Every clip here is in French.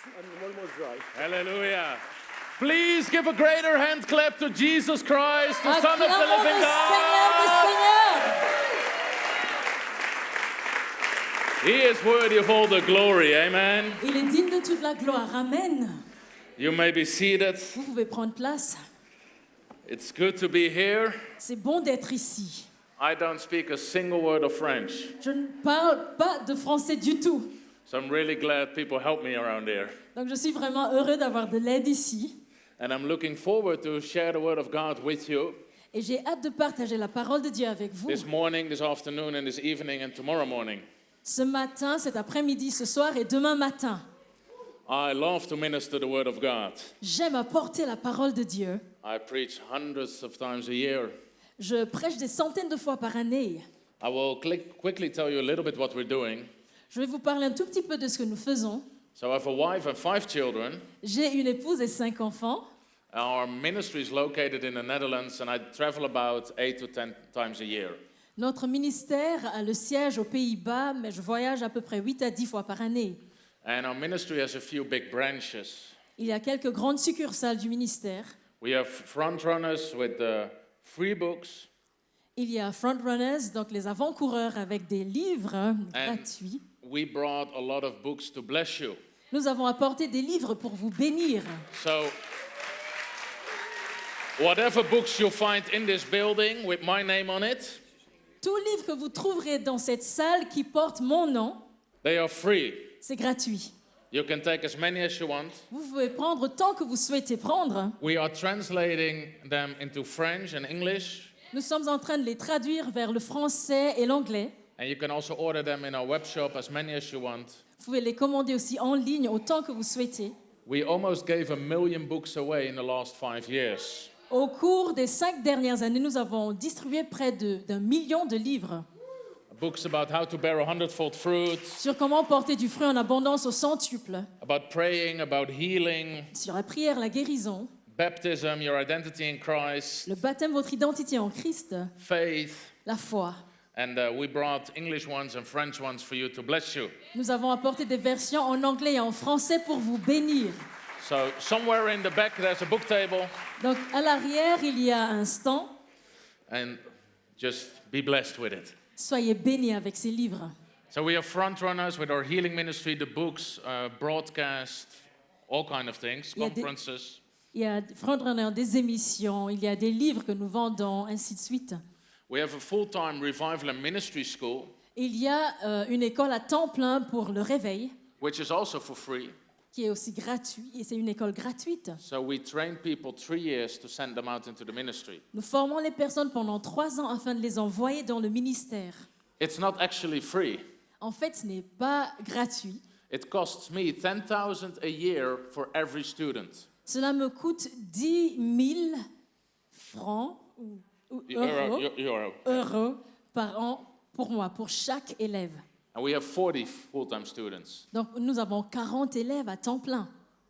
I'm almost dry. Hallelujah. Please give a greater hand clap to Jesus Christ, the Son of the Acclamons living le Seigneur des God. Seigneurs. He is worthy of all the glory. Amen. Il est digne de toute la gloire. Amen. You may be seated. Vous pouvez prendre place. It's good to be here. C'est bon d'être ici. I don't speak a single word of French, Je ne parle pas de français du tout. so I'm really glad people help me around here. Donc je suis vraiment heureux d'avoir de l'aide ici. And I'm looking forward to share the word of God with you Et j'ai hâte de partager la parole de Dieu avec vous. this morning, this afternoon, and this evening, and tomorrow morning. Ce matin, cet après-midi, ce soir et demain matin. I love to minister the word of God. J'aime apporter la parole de Dieu. I preach hundreds of times a year. Je prêche des centaines de fois par année. I will quickly tell you a little bit what we're doing. Je vais vous parler un tout petit peu de ce que nous faisons. So I have a wife and 5 children. J'ai une épouse et 5 enfants. Our ministry is located in the Netherlands, and I travel about 8 to 10 times a year. Notre ministère a le siège aux Pays-Bas, mais je voyage à peu près 8 à 10 fois par année. And our ministry has a few big branches. Il y a quelques grandes succursales du ministère. We have front runners with free books, Il y a frontrunners, donc les avant-coureurs avec des livres gratuits. we brought a lot of books to bless you. Nous avons apporté des livres pour vous bénir. So, whatever books you find in this building with my name on it, Tout livre que vous trouverez dans cette salle qui porte mon nom, they are free. c'est gratuit. You can take as many as you want. Vous pouvez prendre tant que vous souhaitez prendre. We are translating them into French and English, Nous sommes en train de les traduire vers le français et l'anglais. and you can also order them in our web shop as many as you want. Vous pouvez les commander aussi en ligne autant que vous souhaitez. We almost gave 1 million books away in the last 5 years. Au cours des 5 dernières années, nous avons distribué près d'1 million de livres Books about how to bear 100-fold fruit, sur comment porter du fruit en abondance au centuple, about praying, about healing, sur la prière, la guérison, baptism, your identity in Christ, le baptême, votre identité en Christ, faith, la foi. and we brought English ones and French ones for you to bless you. Nous avons apporté des versions en anglais et en français pour vous bénir. So somewhere in the back there's a book table, Donc à l'arrière, il y a un stand. and just be blessed with it. Soyez bénis avec ces livres. So we have front runners with our healing ministry, the books, broadcast, all kind of things, Il y a des- conferences. Il y a frontrunners, des émissions, il y a des livres que nous vendons, ainsi de suite. We have a full-time revival and ministry school, Il y a une école à temps plein pour le réveil, which is also for free. qui est aussi gratuit, et c'est une école gratuite. So we train people 3 years to send them out into the ministry. Nous formons les personnes pendant 3 ans afin de les envoyer dans le ministère. It's not actually free. En fait, ce n'est pas gratuit. It costs me 10,000 a year for every student. Cela me coûte 10 000 francs ou euros par an pour moi, pour chaque élève. And we have 40 full-time students. Donc, nous avons 40 élèves à temps plein.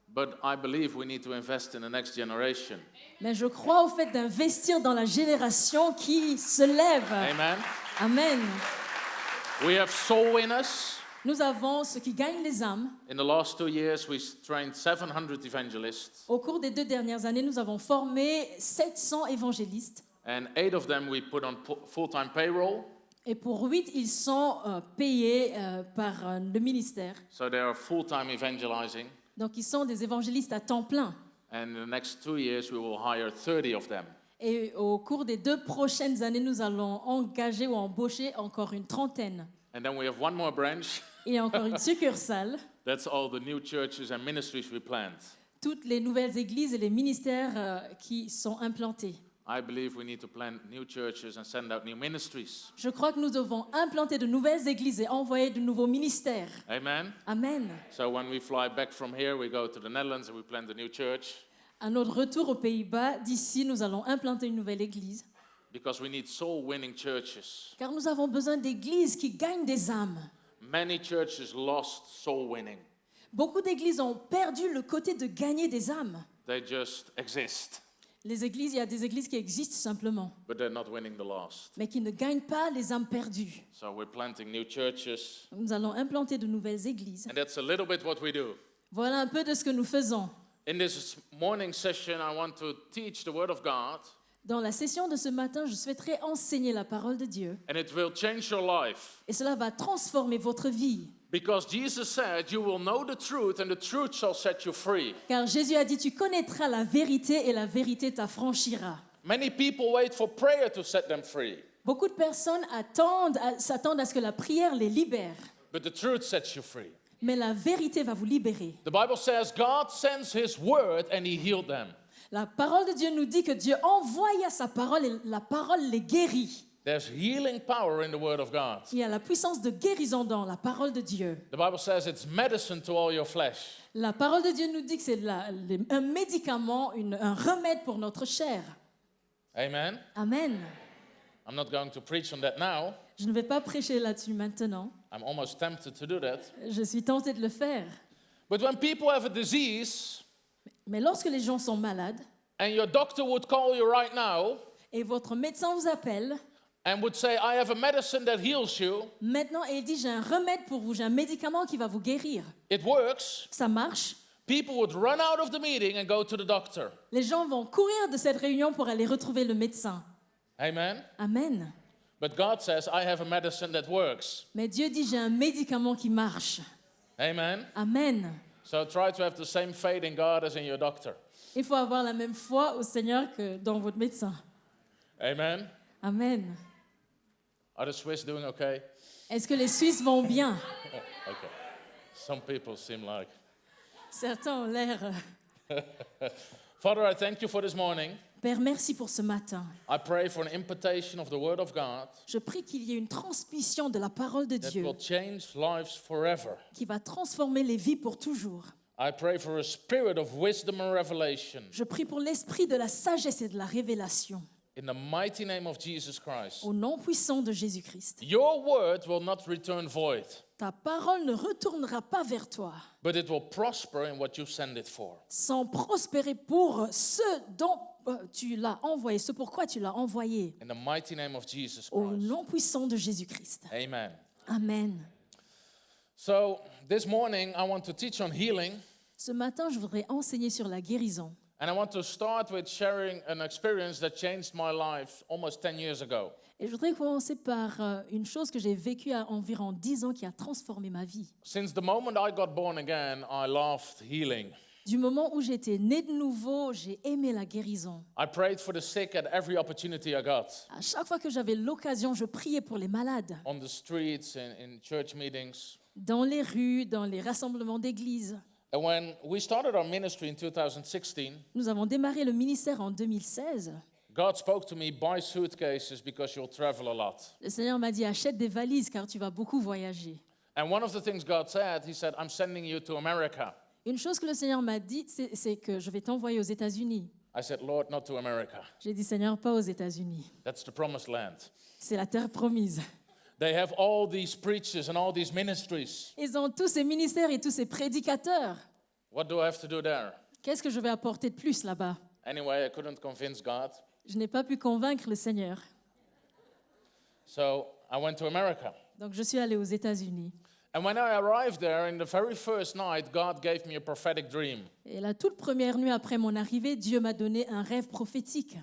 But I believe we need to invest in the next generation. Mais je crois au fait d'investir dans la génération qui se lève. Amen. Amen. We have soul winners. Nous avons ceux qui gagnent les âmes. In the last 2 years, we trained 700 evangelists. Au cours des 2 dernières années, nous avons formé 700 évangélistes. And 8 of them we put on full-time payroll. Et pour 8, ils sont payés par le ministère. So they are full-time evangelizing. Donc, ils sont des évangélistes à temps plein. And in the next 2 years, we will hire 30 of them. Et au cours des 2 prochaines années, nous allons engager ou embaucher encore une trentaine. And then we have one more branch. Et encore une succursale. That's all the new churches and ministries we plant. Toutes les nouvelles églises et les ministères qui sont implantés. I believe we need to plant new churches and send out new ministries. Je crois que nous devons implanter de nouvelles églises et envoyer de nouveaux ministères. Amen. Amen. So when we fly back from here, we go to the Netherlands and we plant a new church À notre retour aux Pays-Bas, d'ici, nous allons implanter une nouvelle église. because we need soul-winning churches. Car nous avons besoin d'églises qui gagnent des âmes. Many churches lost soul-winning. Beaucoup d'églises ont perdu le côté de gagner des âmes. They just exist, Les églises, il y a des églises qui existent simplement, but they're not winning the lost. mais qui ne gagnent pas les âmes perdues. So we're planting new churches, Nous allons implanter de nouvelles églises. and that's a little bit what we do. Voilà un peu de ce que nous faisons. In this morning session, I want to teach the Word of God, Dans la session de ce matin, je souhaiterais enseigner la parole de Dieu. and it will change your life. Et cela va transformer votre vie. Because Jesus said, you will know the truth, and the truth shall set you free. Car Jésus a dit, tu connaîtras la vérité et la vérité t'affranchira. Many people wait for prayer to set them free, Beaucoup de personnes s'attendent à ce que la prière les libère. but the truth sets you free. Mais la vérité va vous libérer. The Bible says God sends His word and He healed them. La parole de Dieu nous dit que Dieu envoya sa parole et la parole les guérit. There's healing power in the Word of God. Il y a la puissance de guérison dans la parole de Dieu. The Bible says it's medicine to all your flesh. La parole de Dieu nous dit que c'est un médicament, un remède pour notre chair. Amen. Amen. I'm not going to preach on that now. Je ne vais pas prêcher là-dessus maintenant. I'm almost tempted to do that. Je suis tentée de le faire. But when people have a disease Mais lorsque les gens sont malades and your doctor would call you right now et votre médecin vous appelle, and would say, I have a medicine that heals you, maintenant il dit j'ai un remède pour vous, j'ai un médicament qui va vous guérir. it works, Ça marche. people would run out of the meeting and go to the doctor. Les gens vont courir de cette réunion pour aller retrouver le médecin. Amen. Amen. But God says, I have a medicine that works. Mais Dieu dit j'ai un médicament qui marche. Amen. Amen. So try to have the same faith in God as in your doctor. Il faut avoir la même foi au Seigneur que dans votre médecin. Amen. Amen. Are the Swiss doing okay? Est-ce que les Suisses vont bien? Okay. Some people seem like. Certains ont l'air... Father, I thank you for this morning. Père, merci pour ce matin. I pray for an impartation of the Word of God Je prie qu'il y ait une transmission de la parole de that Dieu will change lives forever. qui va transformer les vies pour toujours. I pray for a spirit of wisdom and revelation Je prie pour l'esprit de la sagesse et de la révélation. in the mighty name of Jesus Christ. Au nom puissant de Jésus-Christ. Your word will not return void, Ta parole ne retournera pas vers toi but it will prosper in what you send it for. sans prospérer pour ce dont tu l'as envoyé, ce pourquoi tu l'as envoyé. In the mighty name of Jesus Au Christ. nom puissant de Jésus-Christ. Amen. Amen. So this morning I want to teach on healing, Ce matin, je voudrais enseigner sur la guérison. and I want to start with sharing an experience that changed my life almost 10 years ago. Et je voudrais commencer par une chose que j'ai vécue à environ 10 ans qui a transformé ma vie. Since the moment I got born again, I loved healing. Du moment où j'étais née de nouveau, j'ai aimé la guérison. I prayed for the sick at every opportunity I got, À chaque fois que j'avais l'occasion, je priais pour les malades. on the streets, in church meetings. Dans les rues, dans les rassemblements d'église. And when we started our ministry in 2016, Nous avons démarré le ministère en 2016. God spoke to me, buy suitcases because you'll travel a lot. Le Seigneur m'a dit, achète des valises car tu vas beaucoup voyager. And one of the things God said, He said, I'm sending you to America. Une chose que le Seigneur m'a dit, c'est que je vais t'envoyer aux États-Unis. I said, Lord, not to America. J'ai dit, Seigneur, pas aux États-Unis. That's the promised land. C'est la terre promise. They have all these preachers and all these ministries. Ils ont tous ces ministères et tous ces prédicateurs. What do I have to do there? Qu'est-ce que je vais apporter de plus là-bas? Anyway, I couldn't convince God. Je n'ai pas pu convaincre le Seigneur. So I went to America. Donc je suis allée aux États-Unis. And when I arrived there, in the very first night, God gave me a prophetic dream. Et la toute première nuit après mon arrivée, Dieu m'a donné un rêve prophétique.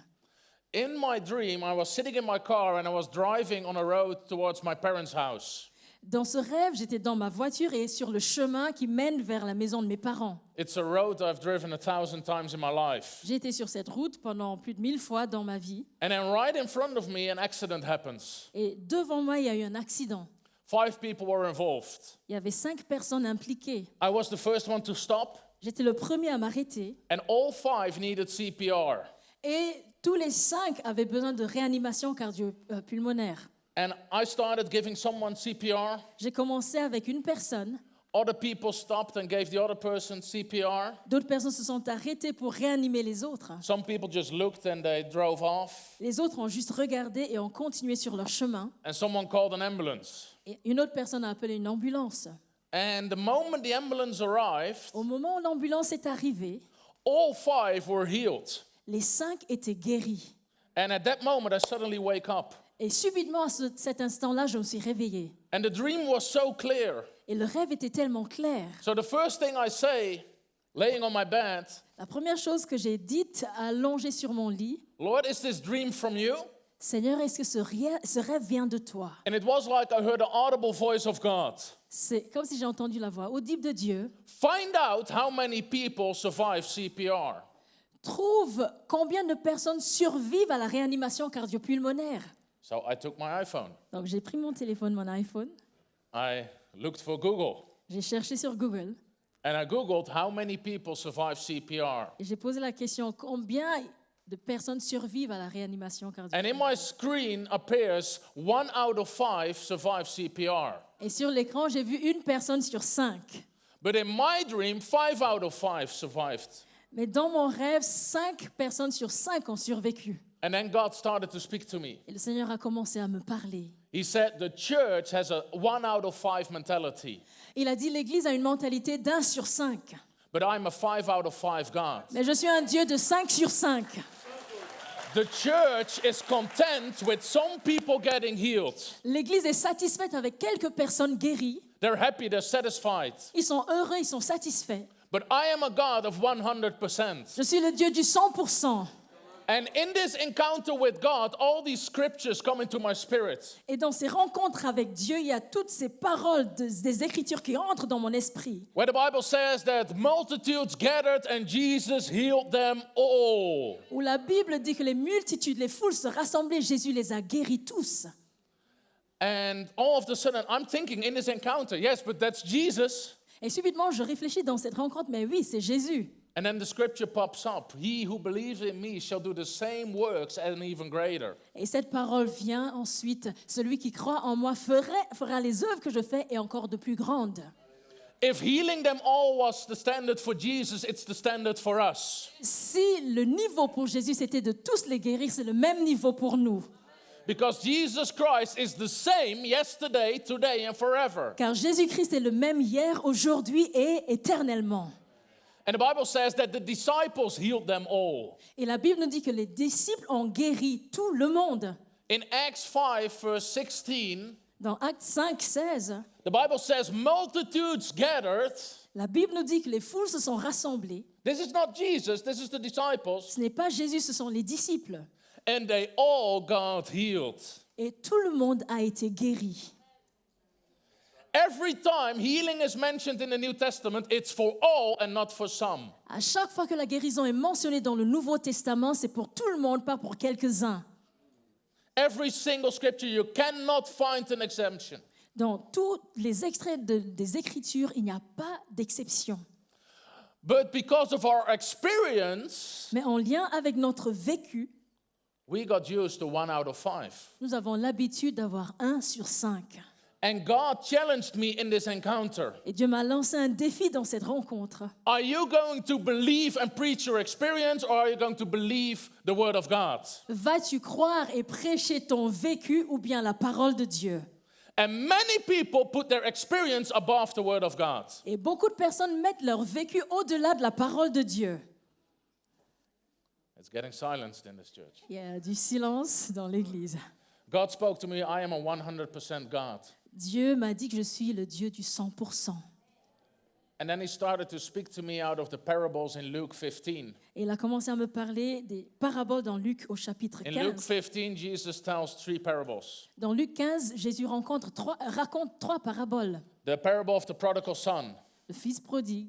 In my dream, I was sitting in my car and I was driving on a road towards my parents' house. Dans ce rêve, j'étais dans ma voiture et sur le chemin qui mène vers la maison de mes parents. It's a road I've driven 1,000 times in my life. J'ai été sur cette route pendant plus de 1000 fois dans ma vie. And then right in front of me, an accident happens. Et devant moi, il y a eu un accident. 5 people were involved. Il y avait 5 personnes impliquées. I was the first one to stop, J'étais le premier à m'arrêter. and all 5 needed CPR. Et tous les 5 avaient besoin de réanimation cardio-pulmonaire. And I started giving someone CPR. J'ai commencé avec une personne. Other people stopped and gave the other person CPR. D'autres personnes se sont arrêtées pour réanimer les autres. Some people just looked and they drove off. Les autres ont juste regardé et ont continué sur leur chemin. And someone called an ambulance. Et une autre personne a appelé une ambulance. And the moment the ambulance arrived, Au moment où l'ambulance est arrivée, all 5 were healed. les 5 étaient guéris. And at that moment, I suddenly wake up. Et subitement, à cet instant-là, je me suis réveillée. And the dream was so clear. Et le rêve était tellement clair. So the first thing I say, laying on my bed, La première chose que j'ai dite, allongée sur mon lit, Lord, is this dream from you? Seigneur, est-ce que ce rêve vient de toi? And it was like I heard the audible voice of God. C'est comme si j'ai entendu la voix audible de Dieu. Find out how many people survive CPR. Trouve combien de personnes survivent à la réanimation cardio-pulmonaire. So I took my iPhone. Donc j'ai pris mon téléphone, mon iPhone, I looked for Google. j'ai cherché sur Google And I Googled how many people survive CPR. et j'ai posé la question combien de personnes survivent à la réanimation And in cardio-pulmonaire. my screen appears 1 out of 5 survive CPR. Et sur l'écran, j'ai vu une personne sur 5. But in my dream, 5 out of 5 survived. Mais dans mon rêve, 5 personnes sur 5 ont survécu. And then God started to speak to me. Et le Seigneur a commencé à me parler. He said the church has a 1 out of 5 mentality. Il a dit l'Église a une mentalité d'1 sur 5. But I'm a 5 out of 5 God. Mais je suis un Dieu de 5 sur 5. The church is content with some people getting healed. L'Église est satisfaite avec quelques personnes guéries. They're happy, they're satisfied. Ils sont heureux, ils sont satisfaits. But I am a God of 100%. Je suis le Dieu du 100%. And in this encounter with God, all these scriptures come into my spirit. Et dans ces rencontres avec Dieu, il y a toutes ces paroles des Écritures qui entrent dans mon esprit. Where the Bible says that multitudes gathered and Jesus healed them all. Où la Bible dit que les multitudes, les foules se rassemblaient, Jésus les a guéris tous. And all of a sudden, I'm thinking in this encounter, yes, but that's Jesus. Et subitement, je réfléchis dans cette rencontre, mais oui, c'est Jésus. And then the scripture pops up. He who believes in me shall do the same works and even greater. Et cette parole vient ensuite. Celui qui croit en moi fera les œuvres que je fais et encore de plus grandes. If healing them all was the standard for Jesus, it's the standard for us. Si le niveau pour Jésus, c'était de tous les guérir, c'est le même niveau pour nous. Because Jesus Christ is the same yesterday, today, and forever. Car Jésus-Christ est le même hier, aujourd'hui et éternellement. And the Bible says that the disciples healed them all. Et la Bible nous dit que les disciples ont guéri tout le monde. In Acts 5, verse 16, Dans Actes 5, 16, the Bible says multitudes gathered. la Bible nous dit que les foules se sont rassemblées. This is not Jesus, this is the disciples. Ce n'est pas Jésus, ce sont les disciples. And they all got healed. Et tout le monde a été guéri. Every time healing is mentioned in the New Testament, it's for all and not for some. À chaque fois que la guérison est mentionnée dans le Nouveau Testament, c'est pour tout le monde, pas pour quelques-uns. Every single scripture, you cannot find an exemption. Dans tous les extraits des Écritures, il n'y a pas d'exception. But because of our experience, Mais en lien avec notre vécu, we got used to 1 out of 5. nous avons l'habitude d'avoir 1 sur 5. And God challenged me in this encounter. Et Dieu m'a lancé un défi dans cette rencontre. Are you going to believe and preach your experience, or are you going to believe the word of God? Vas-tu croire et prêcher ton vécu ou bien la parole de Dieu? And many people put their experience above the word of God. Et beaucoup de personnes mettent leur vécu au-delà de la parole de Dieu. It's getting silenced in this church. Il y a du silence dans l'Église. God spoke to me, I am a 100% God. Dieu m'a dit que je suis le Dieu du 100%. And then he started to speak to me out of the parables in Luke 15. Et il a commencé à me parler des paraboles dans Luc au chapitre In Luke 15. 15, Jesus tells 3 parables. Dans Luc 15, Jésus raconte 3 paraboles. The parable of the prodigal son. Le fils prodigue.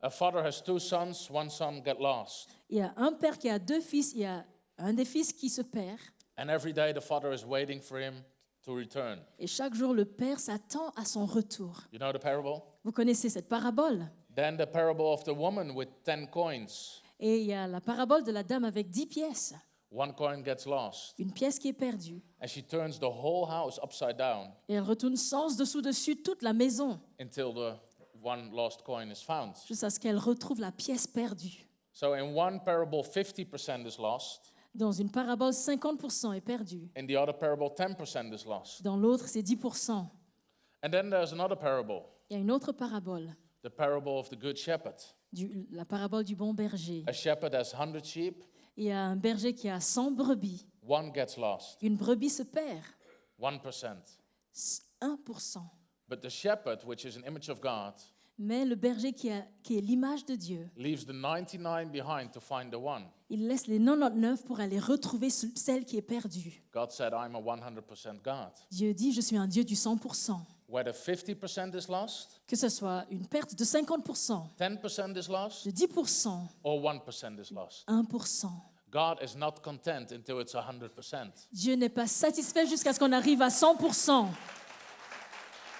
A father has 2 sons, one son get lost. Il y a un père qui a 2 fils, il y a un des fils qui se perd. And every day the father is waiting for him to return. Et chaque jour, le père s'attend à son retour. You know the parable? Vous connaissez cette parabole? Then the parable of the woman with 10 coins. Et il y a la parabole de la dame avec 10 pièces. 1 coin gets lost. Une pièce qui est perdue. And she turns the whole house upside down Et elle retourne sens dessous-dessus toute la maison, until the 1 lost coin is found. jusqu'à ce qu'elle retrouve la pièce perdue. So in one parable, 50% is lost. Dans une parabole, 50% est perdu. In the other parable, 10% is lost. Dans l'autre, c'est 10%. And then there's another parable, Il y a une autre parabole, the parable of the good shepherd. la parabole du bon berger. A shepherd has 100 sheep, Il y a un berger qui a 100 brebis. 1 gets lost, Une brebis se perd. 1%. 1%. But the shepherd, which is an image of God, Mais le berger qui est l'image de Dieu, leaves the 99 behind to find the one. il laisse les 99 pour aller retrouver celle qui est perdue. God said, I'm a 100% God. Dieu dit, je suis un Dieu du 100%. Whether 50% is lost, Que ce soit une perte de 50%, 10% is lost, de 10%, or 1% is lost. 1%. God is not content until it's 100%. Dieu n'est pas satisfait jusqu'à ce qu'on arrive à 100%.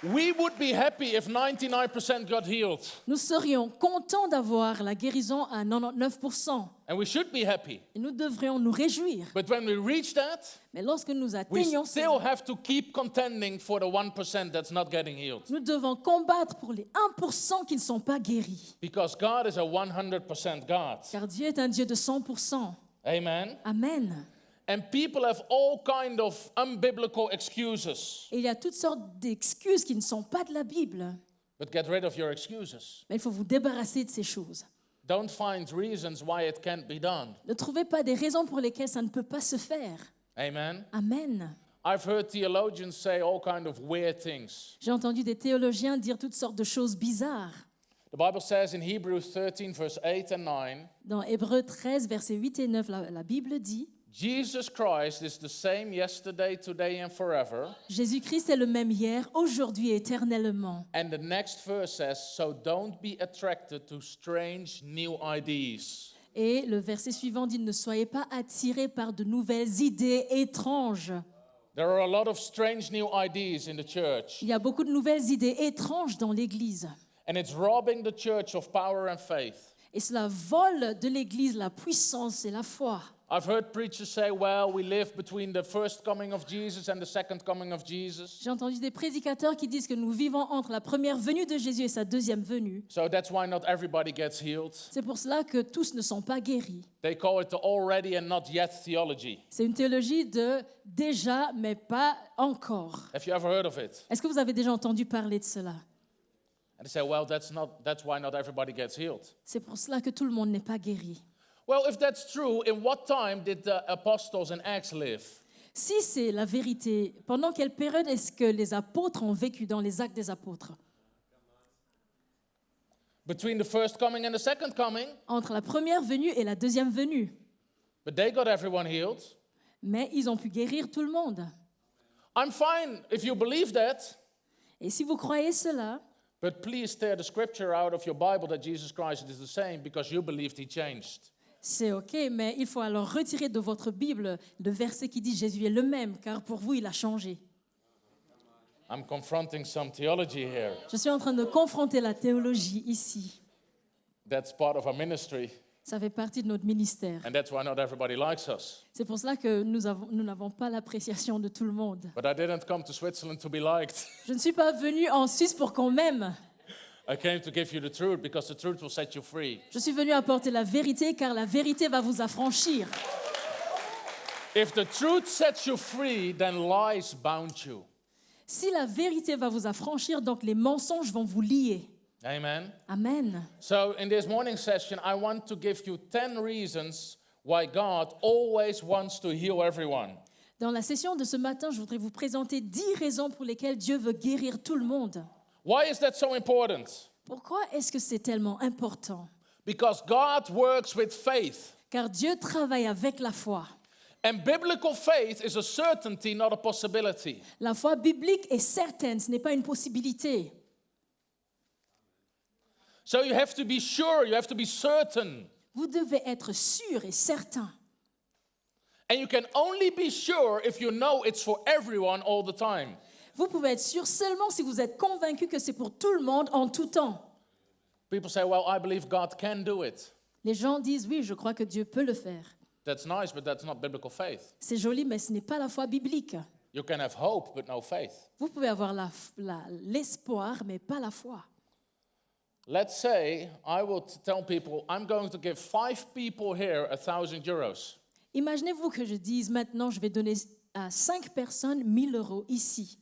We would be happy if 99% got healed, Nous serions contents d'avoir la guérison à 99%. and we should be happy. Et nous devrions nous réjouir. But when we reach that, Mais lorsque nous we atteignons still cela, have to keep contending for the 1% that's not getting healed. nous devons combattre pour les 1% qui ne sont pas guéris. Because God is a 100% God. Car Dieu est un Dieu de 100%. Amen. Amen. And people have all kind of unbiblical excuses. Et il y a toutes sortes d'excuses qui ne sont pas de la Bible. But get rid of your excuses. Mais il faut vous débarrasser de ces choses. Don't find reasons why it can't be done. Ne trouvez pas des raisons pour lesquelles ça ne peut pas se faire. Amen. Amen. I've heard theologians say all kind of weird things. J'ai entendu des théologiens dire toutes sortes de choses bizarres. The Bible says in Hebrews 13, verse 8 and 9, Dans Hébreux 13, versets 8 et 9, la Bible dit Jesus Christ is the same yesterday, today, and forever. Jésus-Christ est le même hier, aujourd'hui et éternellement. And the next verse says, so don't be attracted to strange new ideas. Et le verset suivant dit ne soyez pas attirés par de nouvelles idées étranges. There are a lot of strange new ideas in the church. Il y a beaucoup de nouvelles idées étranges dans l'Église. And it's robbing the church of power and faith. Et cela vole de l'Église la puissance et la foi. I've heard preachers say, well, we live between the first coming of Jesus and the second coming of Jesus. J'ai entendu des prédicateurs qui disent que nous vivons entre la première venue de Jésus et sa deuxième venue. So that's why not everybody gets healed. C'est pour cela que tous ne sont pas guéris. They call it the already and not yet theology. C'est une théologie de déjà, mais pas encore. Have you ever heard of it? Est-ce que vous avez déjà entendu parler de cela? And they say, well, that's why not everybody gets healed. C'est pour cela que tout le monde n'est pas guéri. Well, if that's true, in what time did the apostles in Acts live? Si c'est la vérité, pendant quelle période est-ce que les apôtres ont vécu dans les actes des apôtres? Between the first coming and the second coming. Entre la première venue et la deuxième venue. But they got everyone healed. Mais ils ont pu guérir tout le monde. I'm fine if you believe that. Et si vous croyez cela, But please tear the scripture out of your Bible that Jesus Christ is the same because you believed he changed. c'est OK, mais il faut alors retirer de votre Bible le verset qui dit Jésus est le même, car pour vous, il a changé. I'm confronting some theology here. Je suis en train de confronter la théologie ici. That's part of our ministry, Ça fait partie de notre ministère. and that's why not everybody likes us. C'est pour cela que nous n'avons pas l'appréciation de tout le monde. But I didn't come to Switzerland to be liked. Je ne suis pas venue en Suisse pour qu'on m'aime. I came to give you the truth because the truth will set you free. Je suis venue apporter la vérité, car la vérité va vous affranchir. If the truth sets you free, then lies bound you. Si la vérité va vous affranchir, donc les mensonges vont vous lier. Amen. Amen. So in this morning session, I want to give you 10 reasons why God always wants to heal everyone. Dans la session de ce matin, je voudrais vous présenter 10 raisons pour lesquelles Dieu veut guérir tout le monde. Why is that so important? Pourquoi est-ce que c'est tellement important? Because God works with faith. Car Dieu travaille avec la foi. And biblical faith is a certainty, not a possibility. La foi biblique est certaine, ce n'est pas une possibilité. So you have to be sure, you have to be certain. Vous devez être sûr et certain. And you can only be sure if you know it's for everyone all the time. Vous pouvez être sûr seulement si vous êtes convaincu que c'est pour tout le monde en tout temps. People say, well, I believe God can do it. Les gens disent, oui, je crois que Dieu peut le faire. That's nice, but that's not biblical faith. C'est joli, mais ce n'est pas la foi biblique. You can have hope, but no faith. Vous pouvez avoir l'espoir, mais pas la foi. Let's say I will tell people, I'm going to give 5 people here 1,000 euros. Imaginez-vous que je dise maintenant, je vais donner à 5 personnes 1 000 € ici.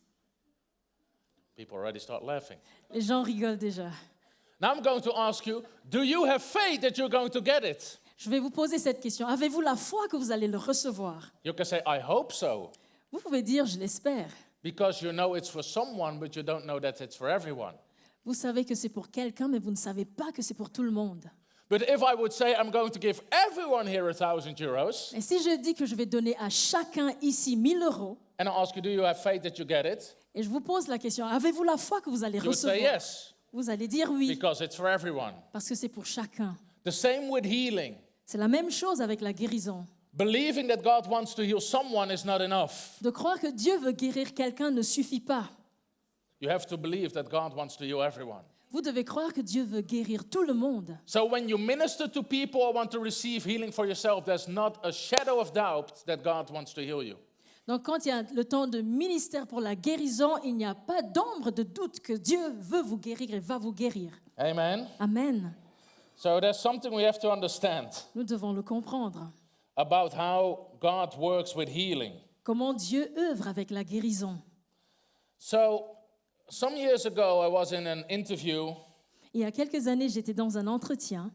People already start laughing. Les gens rigolent déjà. Now I'm going to ask you, do you have faith that you're going to get it? Je vais vous poser cette question. Avez-vous la foi que vous allez le recevoir? You can say, I hope so. Vous pouvez dire, je l'espère. Because you know it's for someone, but you don't know that it's for everyone. Vous savez que c'est pour quelqu'un, mais vous ne savez pas que c'est pour tout le monde. But if I would say I'm going to give everyone here €1,000, Et si je dis que je vais donner à chacun ici 1 000 euros, and I ask you, do you have faith that you get it? et je vous pose la question, avez-vous la foi que vous allez You would say recevoir? yes, Vous allez dire oui, because it's for everyone. parce que c'est pour chacun. The same with healing. C'est la même chose avec la guérison. Believing that God wants to heal someone is not enough. De croire que Dieu veut guérir quelqu'un ne suffit pas. You have to believe that God wants to heal everyone. Vous devez croire que Dieu veut guérir tout le monde. So when you minister to people or want to receive healing for yourself, there's not a shadow of doubt that God wants to heal you. Donc quand il y a le temps de ministère pour la guérison, il n'y a pas d'ombre de doute que Dieu veut vous guérir et va vous guérir. Amen. Amen. So there's something we have to understand Nous devons le comprendre. about how God works with healing. Comment Dieu œuvre avec la guérison. So some years ago, I was in an interview Il y a quelques années, j'étais dans un entretien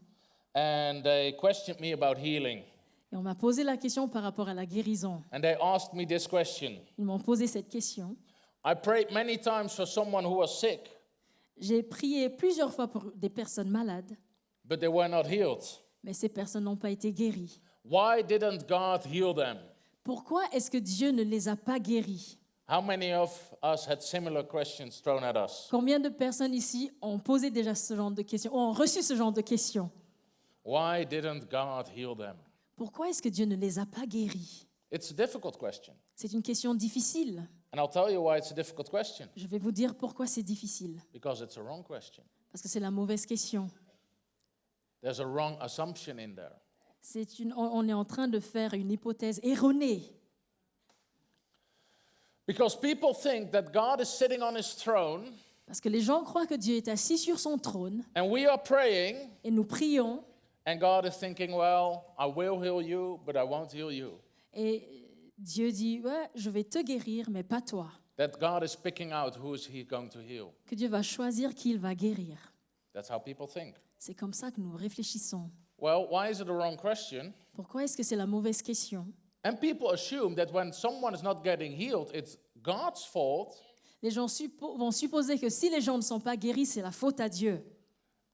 and they questioned me about healing. et on m'a posé la question par rapport à la guérison. And they asked me this question. Ils m'ont posé cette question. I prayed many times for someone who was sick, J'ai prié plusieurs fois pour des personnes malades, but they were not healed. mais ces personnes n'ont pas été guéries. Why didn't God heal them? Pourquoi est-ce que Dieu ne les a pas guéris? How many of us had similar questions thrown at us? Combien de personnes ici ont posé déjà ce genre de questions, ont reçu ce genre de questions? Why didn't God heal them? Pourquoi est-ce que Dieu ne les a pas guéris? It's a difficult question. C'est une question difficile. And I'll tell you why it's a difficult question. Je vais vous dire pourquoi c'est difficile. Because it's a wrong question. Parce que c'est la mauvaise question. There's a wrong assumption in there. On est en train de faire une hypothèse erronée. Because people think that God is sitting on his throne Parce que les gens croient que Dieu est assis sur son trône and we are praying et nous prions and God is thinking, well, I will heal you, but I won't heal you. et Dieu dit, ouais, je vais te guérir, mais pas toi. That God is picking out who is he going to heal. Que Dieu va choisir qui il va guérir. That's how people think. C'est comme ça que nous réfléchissons. Well, why is it a wrong question? Pourquoi est-ce que c'est la mauvaise question? And people assume that when someone is not getting healed, it's God's fault Les gens vont supposer que si les gens ne sont pas guéris, c'est la faute à Dieu.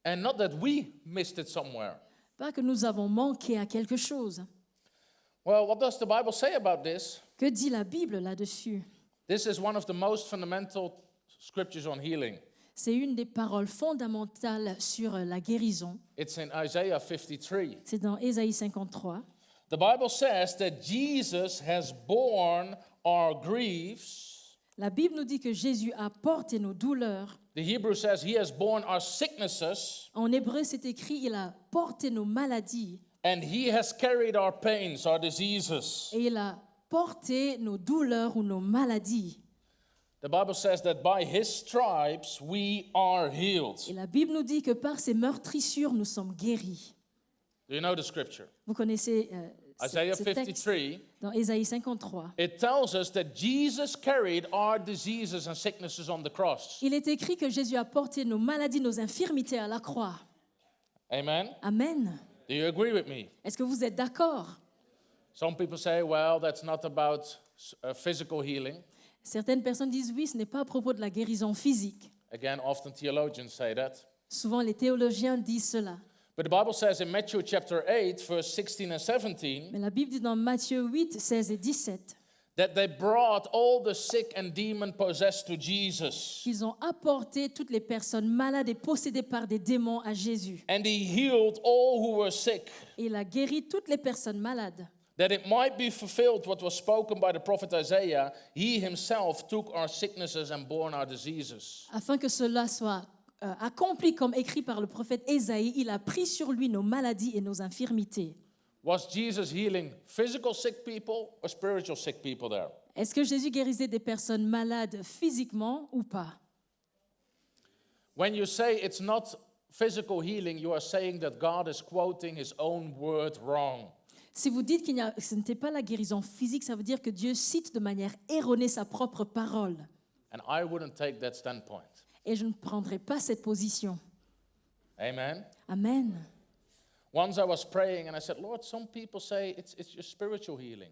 and not that we missed it somewhere. Pas que nous avons manqué à quelque chose. Well, what does the Bible say about this? Que dit la Bible là-dessus? This is one of the most fundamental scriptures on healing. C'est une des paroles fondamentales sur la guérison. It's in Isaiah 53. C'est dans Ésaïe 53. The Bible says that Jesus has borne our griefs. La Bible nous dit que Jésus a porté nos douleurs. The Hebrew says he has borne our sicknesses En hébreu, c'est écrit, il a porté nos maladies and he has carried our pains, our diseases. et il a porté nos douleurs ou nos maladies. The Bible says that by his stripes we are healed. Et la Bible nous dit que par ses meurtrissures, nous sommes guéris. Do you know the scripture? Vous connaissez Isaiah ce texte 53. dans Ésaïe 53. It tells us that Jesus carried our diseases and sicknesses on the cross. Il est écrit que Jésus a porté nos maladies, nos infirmités à la croix. Amen? Amen. Do you agree with me? Est-ce que vous êtes d'accord? Some people say, well, that's not about physical healing. Certaines personnes disent oui, ce n'est pas à propos de la guérison physique. Again, often theologians say that. Souvent, les théologiens disent cela. But the Bible says in Matthew chapter 8, verse 16 and 17, Mais la Bible dit dans Matthieu 8, 16 et 17 that they brought all the sick and demon-possessed to Jesus. qu'ils ont apporté toutes les personnes malades et possédées par des démons à Jésus. And he healed all who were sick, Et il a guéri toutes les personnes malades. that it might be fulfilled what was spoken by the prophet Isaiah. He himself took our sicknesses and bore our diseases. Afin que cela soit accompli comme écrit par le prophète Ésaïe, il a pris sur lui nos maladies et nos infirmités. Was Jesus healing physical sick people or spiritual sick people there? Est-ce que Jésus guérissait des personnes malades physiquement ou pas? When you say it's not physical healing, you are saying that God is quoting his own word wrong. Si vous dites que ce n'était pas la guérison physique, ça veut dire que Dieu cite de manière erronée sa propre parole. And I wouldn't take that standpoint. Et je ne prendrai pas cette position. Amen. Amen. Once I was praying and I said, Lord, some people say it's your spiritual healing.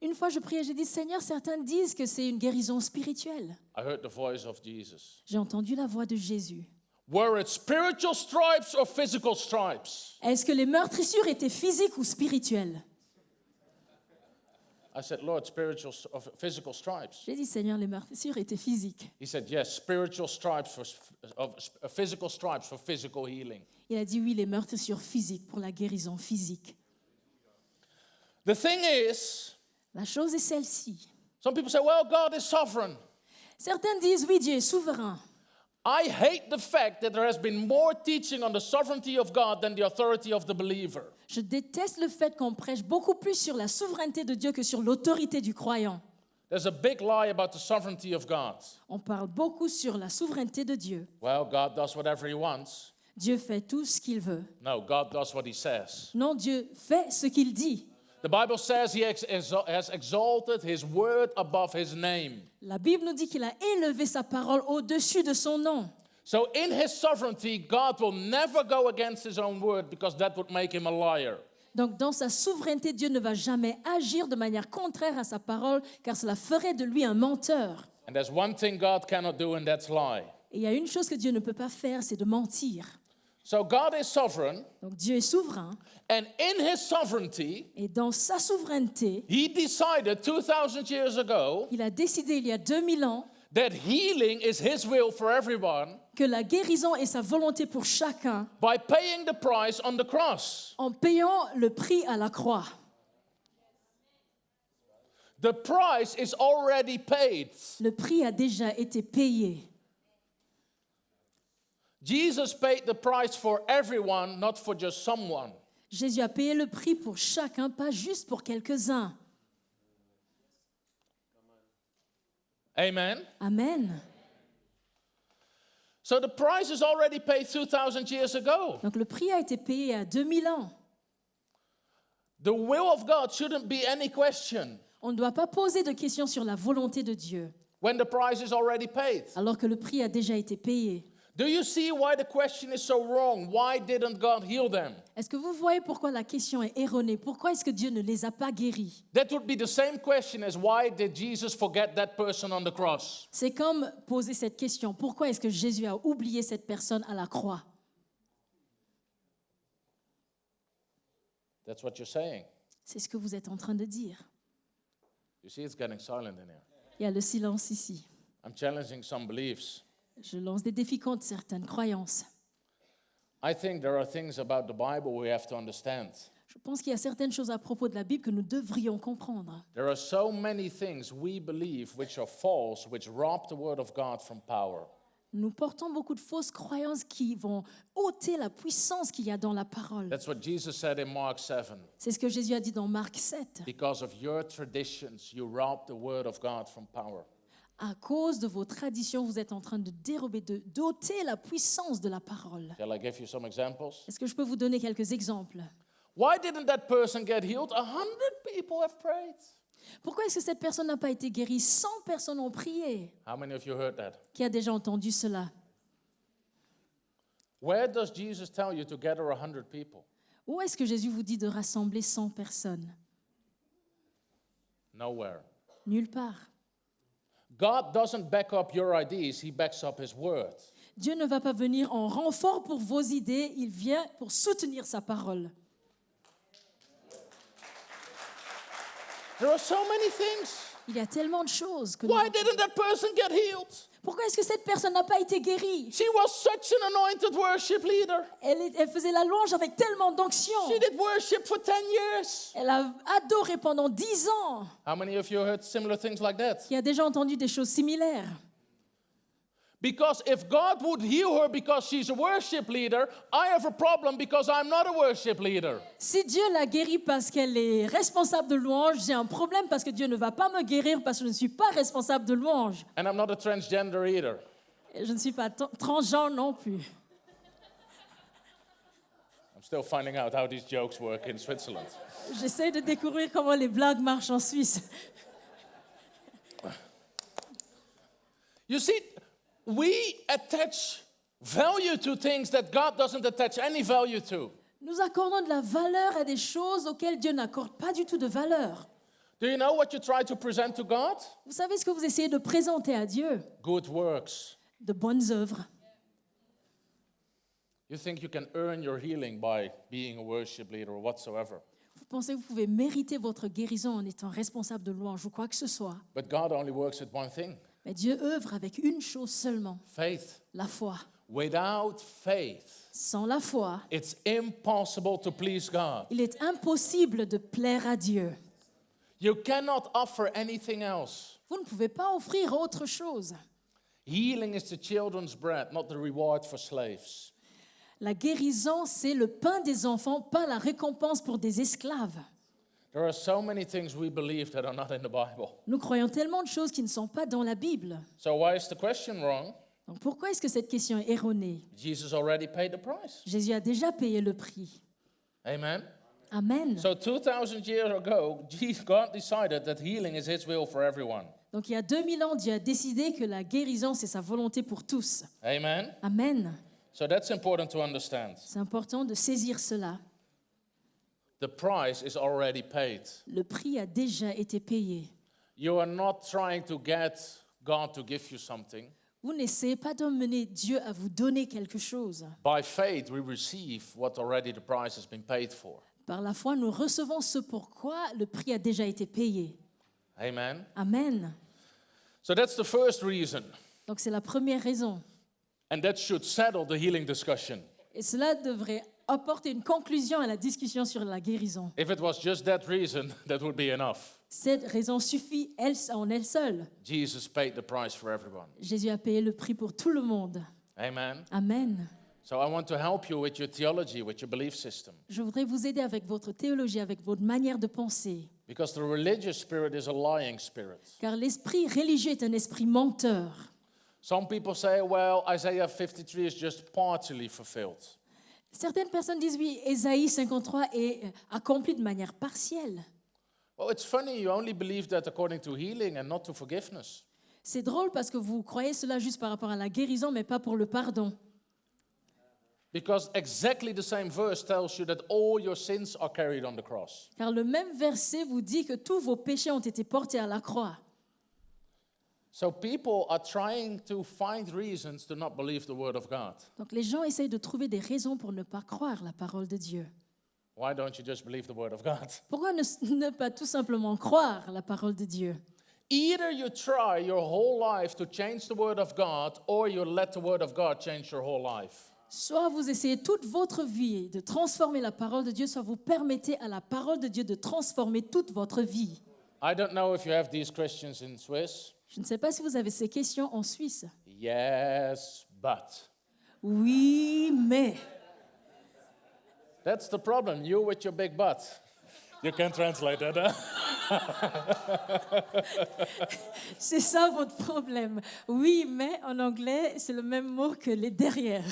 Une fois, je priais, j'ai dit, Seigneur, certains disent que c'est une guérison spirituelle. I heard the voice of Jesus. J'ai entendu la voix de Jésus. Were it spiritual stripes or physical stripes? Est-ce que les meurtrissures étaient physiques ou spirituelles? I said, Lord, physical stripes. J'ai dit, Seigneur, les meurtrissures étaient physiques. He said, yes, physical stripes for physical healing. Il a dit, oui, les meurtrissures physiques pour la guérison physique. The thing is, La chose est celle-ci. some people say, well, God is sovereign. Certains disent, oui, Dieu est souverain. I hate the fact that there has been more teaching on the sovereignty of God than the authority of the believer. Je déteste le fait qu'on prêche beaucoup plus sur la souveraineté de Dieu que sur l'autorité du croyant. There's a big lie about the sovereignty of God. On parle beaucoup sur la souveraineté de Dieu. Well, God does whatever he wants. Dieu fait tout ce qu'il veut. No, God does what he says. Non, Dieu fait ce qu'il dit. The Bible says he has exalted his word above his name. La Bible nous dit qu'il a élevé sa parole au-dessus de son nom. So in his sovereignty, God will never go against his own word because that would make him a liar. Donc, dans sa souveraineté, Dieu ne va jamais agir de manière contraire à sa parole, car cela ferait de lui un menteur. And there's one thing God cannot do, and that's lie. Et il y a une chose que Dieu ne peut pas faire, c'est de mentir. So God is sovereign, Donc, Dieu est souverain, and in his sovereignty, et dans sa souveraineté, he decided 2,000 years ago il a décidé il y a 2000 ans that healing is his will for everyone que la guérison est sa volonté pour chacun by paying the price on the cross. en payant le prix à la croix. The price is already paid. Le prix a déjà été payé. Jesus paid the price for everyone, not for just someone. Jésus a payé le prix pour chacun, pas juste pour quelques-uns. Amen. Amen. So the price is already paid 2,000 years ago. Donc le prix a été payé il y a 2000 ans. The will of God shouldn't be any question On ne doit pas poser de questions sur la volonté de Dieu, when the price is already paid. alors que le prix a déjà été payé. Do you see why the question is so wrong? Why didn't God heal them? Est-ce que vous voyez pourquoi la question est erronée? Pourquoi est-ce que Dieu ne les a pas guéris? That would be the same question as why did Jesus forget that person on the cross? C'est comme poser cette question. Pourquoi est-ce que Jésus a oublié cette personne à la croix? That's what you're saying. C'est ce que vous êtes en train de dire. You see, it's getting silent in here. Il y a le silence ici. I'm challenging some beliefs. Je lance des défis contre certaines croyances. I think there are things about the Bible we have to understand. Je pense qu'il y a certaines choses à propos de la Bible que nous devrions comprendre. There are so many things we believe which are false, which rob the word of God from power. Nous portons beaucoup de fausses croyances qui vont ôter la puissance qu'il y a dans la parole. That's what Jesus said in Mark 7. C'est ce que Jésus a dit dans Marc 7. Because of your traditions, you rob the word of God from power. À cause de vos traditions, vous êtes en train de dérober, d'ôter la puissance de la parole. Shall I give you some examples? Est-ce que je peux vous donner quelques exemples? Why didn't that person get healed? 100 people have prayed. Pourquoi est-ce que cette personne n'a pas été guérie? 100 personnes ont prié. How many of you heard that? Qui a déjà entendu cela? Where does Jesus tell you to gather 100 people? Où est-ce que Jésus vous dit de rassembler 100 personnes? Nowhere. Nulle part. God doesn't back up your ideas, he backs up his word. Dieu ne va pas venir en renfort pour vos idées, il vient pour soutenir sa parole. There are so many things. Il y a tellement de choses que Why didn't that person get healed? Pourquoi est-ce que cette personne n'a pas été guérie? She was such an anointed worship leader. Elle faisait la louange avec tellement d'onction. She did worship for 10 years. Elle a adoré pendant 10 ans. How many of you heard similar things like that? Qui a déjà entendu des choses similaires? Because if God would heal her because she's a worship leader, I have a problem because I'm not a worship leader. Si Dieu la guérit parce qu'elle est responsable de louange, j'ai un problème parce que Dieu ne va pas me guérir parce que je ne suis pas responsable de louange. And I'm not a transgender either. Et je ne suis pas transgenre non plus. I'm still finding out how these jokes work in Switzerland. J'essaie de découvrir comment les blagues marchent en Suisse. You see, we attach value to things that God doesn't attach any value to. Nous accordons de la valeur à des choses auxquelles Dieu n'accorde pas du tout de valeur. Do you know what you try to present to God? Vous savez ce que vous essayez de présenter à Dieu? Good works. De bonnes œuvres. You think you can earn your healing by being a worship leader or whatsoever. Vous pensez que vous pouvez mériter votre guérison en étant responsable de louange ou quoi que ce soit. But God only works with one thing. Mais Dieu œuvre avec une chose seulement, Faith. la foi. Without faith, Sans la foi, it's impossible to please God. il est impossible de plaire à Dieu. You cannot offer anything else. Vous ne pouvez pas offrir autre chose. Healing is the children's bread, not the reward for slaves. La guérison, c'est le pain des enfants, pas la récompense pour des esclaves. There are so many things we believe that are not in the Bible. Nous croyons tellement de choses qui ne sont pas dans la Bible. So why is the question wrong? Donc pourquoi est-ce que cette question est erronée? Jesus already paid the price. Jésus a déjà payé le prix. Amen. Amen. So 2000 years ago, God decided that healing is his will for everyone. Donc il y a 2000 ans, Dieu a décidé que la guérison, c'est sa volonté pour tous. Amen. Amen. So that's important to understand. C'est important de saisir cela. The price is already paid. Le prix a déjà été payé. You are not trying to get God to give you something. Vous n'essayez pas d'emmener Dieu à vous donner quelque chose. By faith, we receive what already the price has been paid for. Par la foi, nous recevons ce pourquoi le prix a déjà été payé. Amen. Amen. So that's the first reason. Donc c'est la première raison. And that should settle the healing discussion. Et cela devrait apporter une conclusion à la discussion sur la guérison. If it was just that reason, that would be enough. Cette raison suffit en elle seule. Jesus paid the price for everyone. Jésus a payé le prix pour tout le monde. Amen. Amen. So I want to help you with your theology, with your belief system. Je voudrais vous aider avec votre théologie, avec votre manière de penser. Because the religious spirit is a lying spirit. Car l'esprit religieux est un esprit menteur. Some people say, well, Isaiah 53 is just partially fulfilled. Certaines personnes disent oui, Ésaïe 53 est accompli de manière partielle. Well, it's funny, you only believe that according to healing and not to forgiveness. C'est drôle parce que vous croyez cela juste par rapport à la guérison, mais pas pour le pardon. Because exactly the same verse tells you that all your sins are carried on the cross. Car le même verset vous dit que tous vos péchés ont été portés à la croix. So people are trying to find reasons to not believe the word of God. Donc les gens essayent de trouver des raisons pour ne pas croire la parole de Dieu. Why don't you just believe the word of God? Pourquoi ne pas tout simplement croire la parole de Dieu? Either you try your whole life to change the word of God, or you let the word of God change your whole life. Soit vous essayez toute votre vie de transformer la parole de Dieu, soit vous permettez à la parole de Dieu de transformer toute votre vie. I don't know if you have these questions in Swiss. Je ne sais pas si vous avez ces questions en Suisse. Yes, but. Oui, mais. That's the problem. You with your big butt. You can translate that, huh? C'est ça votre problème. Oui, mais en anglais, c'est le même mot que les derrière.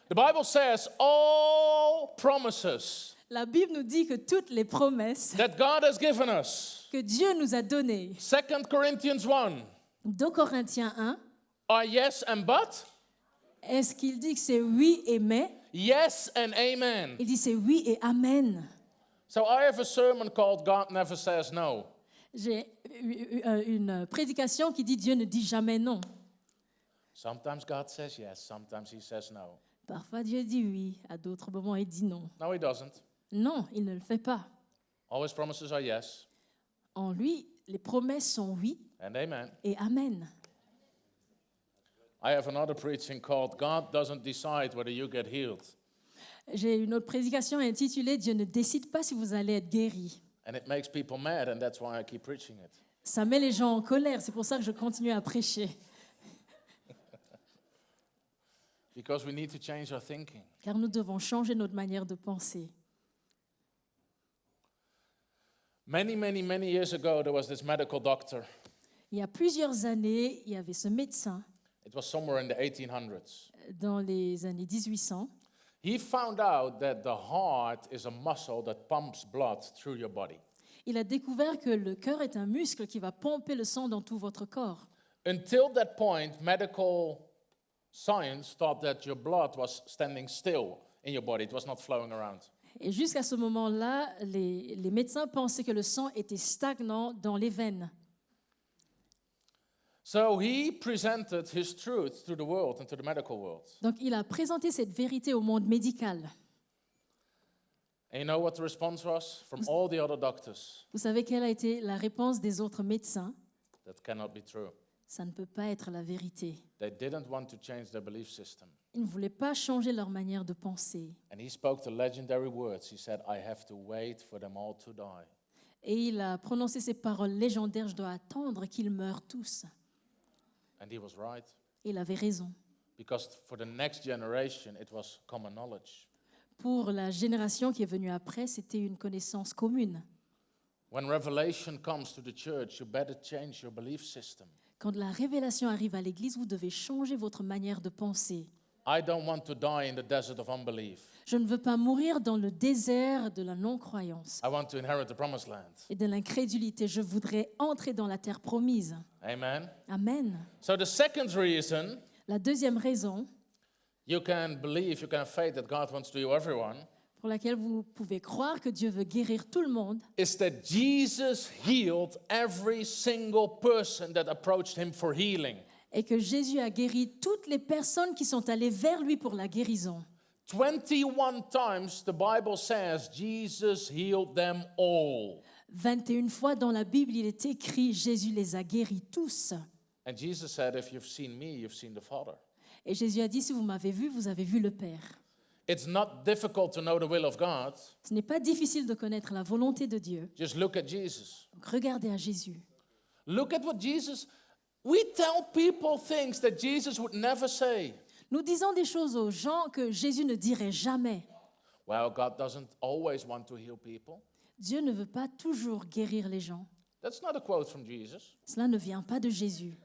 The Bible says all promises La Bible nous dit que toutes les promesses that God has given us, que Dieu nous a données, 2 Corinthians 1, 2 Corinthiens 1, are yes and but, est-ce qu'il dit que c'est oui et mais? yes and amen. Il dit c'est oui et amen. So I have a sermon called God Never Says No. J'ai une prédication qui dit Dieu ne dit jamais non. Sometimes God says yes, sometimes he says no. Parfois Dieu dit oui, à d'autres moments il dit non. No, he doesn't. Non, il ne le fait pas. All his promises are yes En lui, les promesses sont oui and amen. et amen. I have another preaching called God Doesn't Decide Whether You Get Healed. J'ai une autre prédication intitulée Dieu ne décide pas si vous allez être guéri. And it makes people mad, and that's why I keep preaching it. Ça met les gens en colère, c'est pour ça que je continue à prêcher. Because we need to change our thinking. Car nous devons changer notre manière de penser. Many, many, many years ago, there was this medical doctor. Il y a plusieurs années, il y avait ce médecin It was somewhere in the 1800s. dans les années 1800. He found out that the heart is a muscle that pumps blood through your body. Il a découvert que le cœur est un muscle qui va pomper le sang dans tout votre corps. Until that point, medical science thought that your blood was standing still in your body. It was not flowing around. Et jusqu'à ce moment-là, les médecins pensaient que le sang était stagnant dans les veines. So he presented his truth to the world and to the medical world. Donc il a présenté cette vérité au monde médical. And you know what the response was from all the other doctors? Vous savez quelle a été la réponse des autres médecins? That cannot be true. Ça ne peut pas être la vérité. They didn't want to change their belief system. Ils ne voulaient pas changer leur manière de penser. And he spoke the legendary words. He said, I have to wait for them all to die. Et il a prononcé ces paroles légendaires, je dois attendre qu'ils meurent tous. And he was right. Et il avait raison. Because for the next generation, it was common knowledge. Pour la génération qui est venue après, c'était une connaissance commune. When revelation comes to the church, you better change your belief system. Quand la révélation arrive à l'Église, vous devez changer votre manière de penser. I don't want to die in the desert of unbelief. Je ne veux pas mourir dans le désert de la non-croyance I want to inherit the promised land. et de l'incrédulité. Je voudrais entrer dans la terre promise. Amen. Amen. So the second reason La deuxième raison you can believe, you can have faith that God wants to heal everyone pour laquelle vous pouvez croire que Dieu veut guérir tout le monde, is that Jesus healed every single person that approached him for healing. et que Jésus a guéri toutes les personnes qui sont allées vers lui pour la guérison. 21 times the Bible says Jesus healed them all. 21 fois dans la Bible, il est écrit, Jésus les a guéris tous. And Jesus said, if you've seen me, you've seen the Father. Et Jésus a dit, si vous m'avez vu, vous avez vu le Père. It's not difficult to know the will of God. Ce n'est pas difficile de connaître la volonté de Dieu. Just look at Jesus. Donc regardez à Jésus. Look at what Jesus... We tell people things that Jesus would never say. Nous disons des choses aux gens que Jésus ne dirait jamais. Well, God doesn't always want to heal people. Dieu ne veut pas toujours guérir les gens. That's not a quote from Jesus. Cela ne vient pas de Jésus.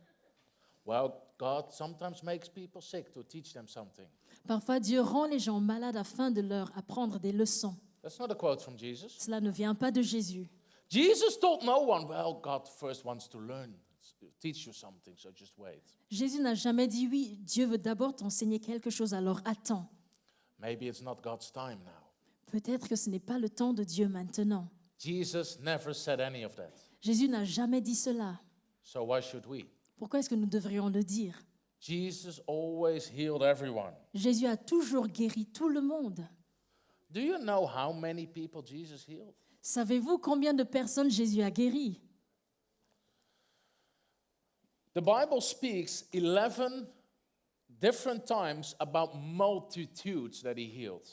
Well, God sometimes makes people sick to teach them something. Parfois, Dieu rend les gens malades afin de leur apprendre des leçons. That's not a quote from Jesus. Cela ne vient pas de Jésus. Jesus told no one, well, God first wants to teach you something, so just wait. Jésus n'a jamais dit oui, Dieu veut d'abord t'enseigner quelque chose, alors attends. Maybe it's not God's time now. Peut-être que ce n'est pas le temps de Dieu maintenant. Jesus never said any of that. Jésus n'a jamais dit cela. So why should we? Pourquoi est-ce que nous devrions le dire? Jesus always healed everyone. Jésus a toujours guéri tout le monde. Do you know how many people Jesus healed? Savez-vous combien de personnes Jésus a guéri? The Bible speaks 11 different times about multitudes that he healed.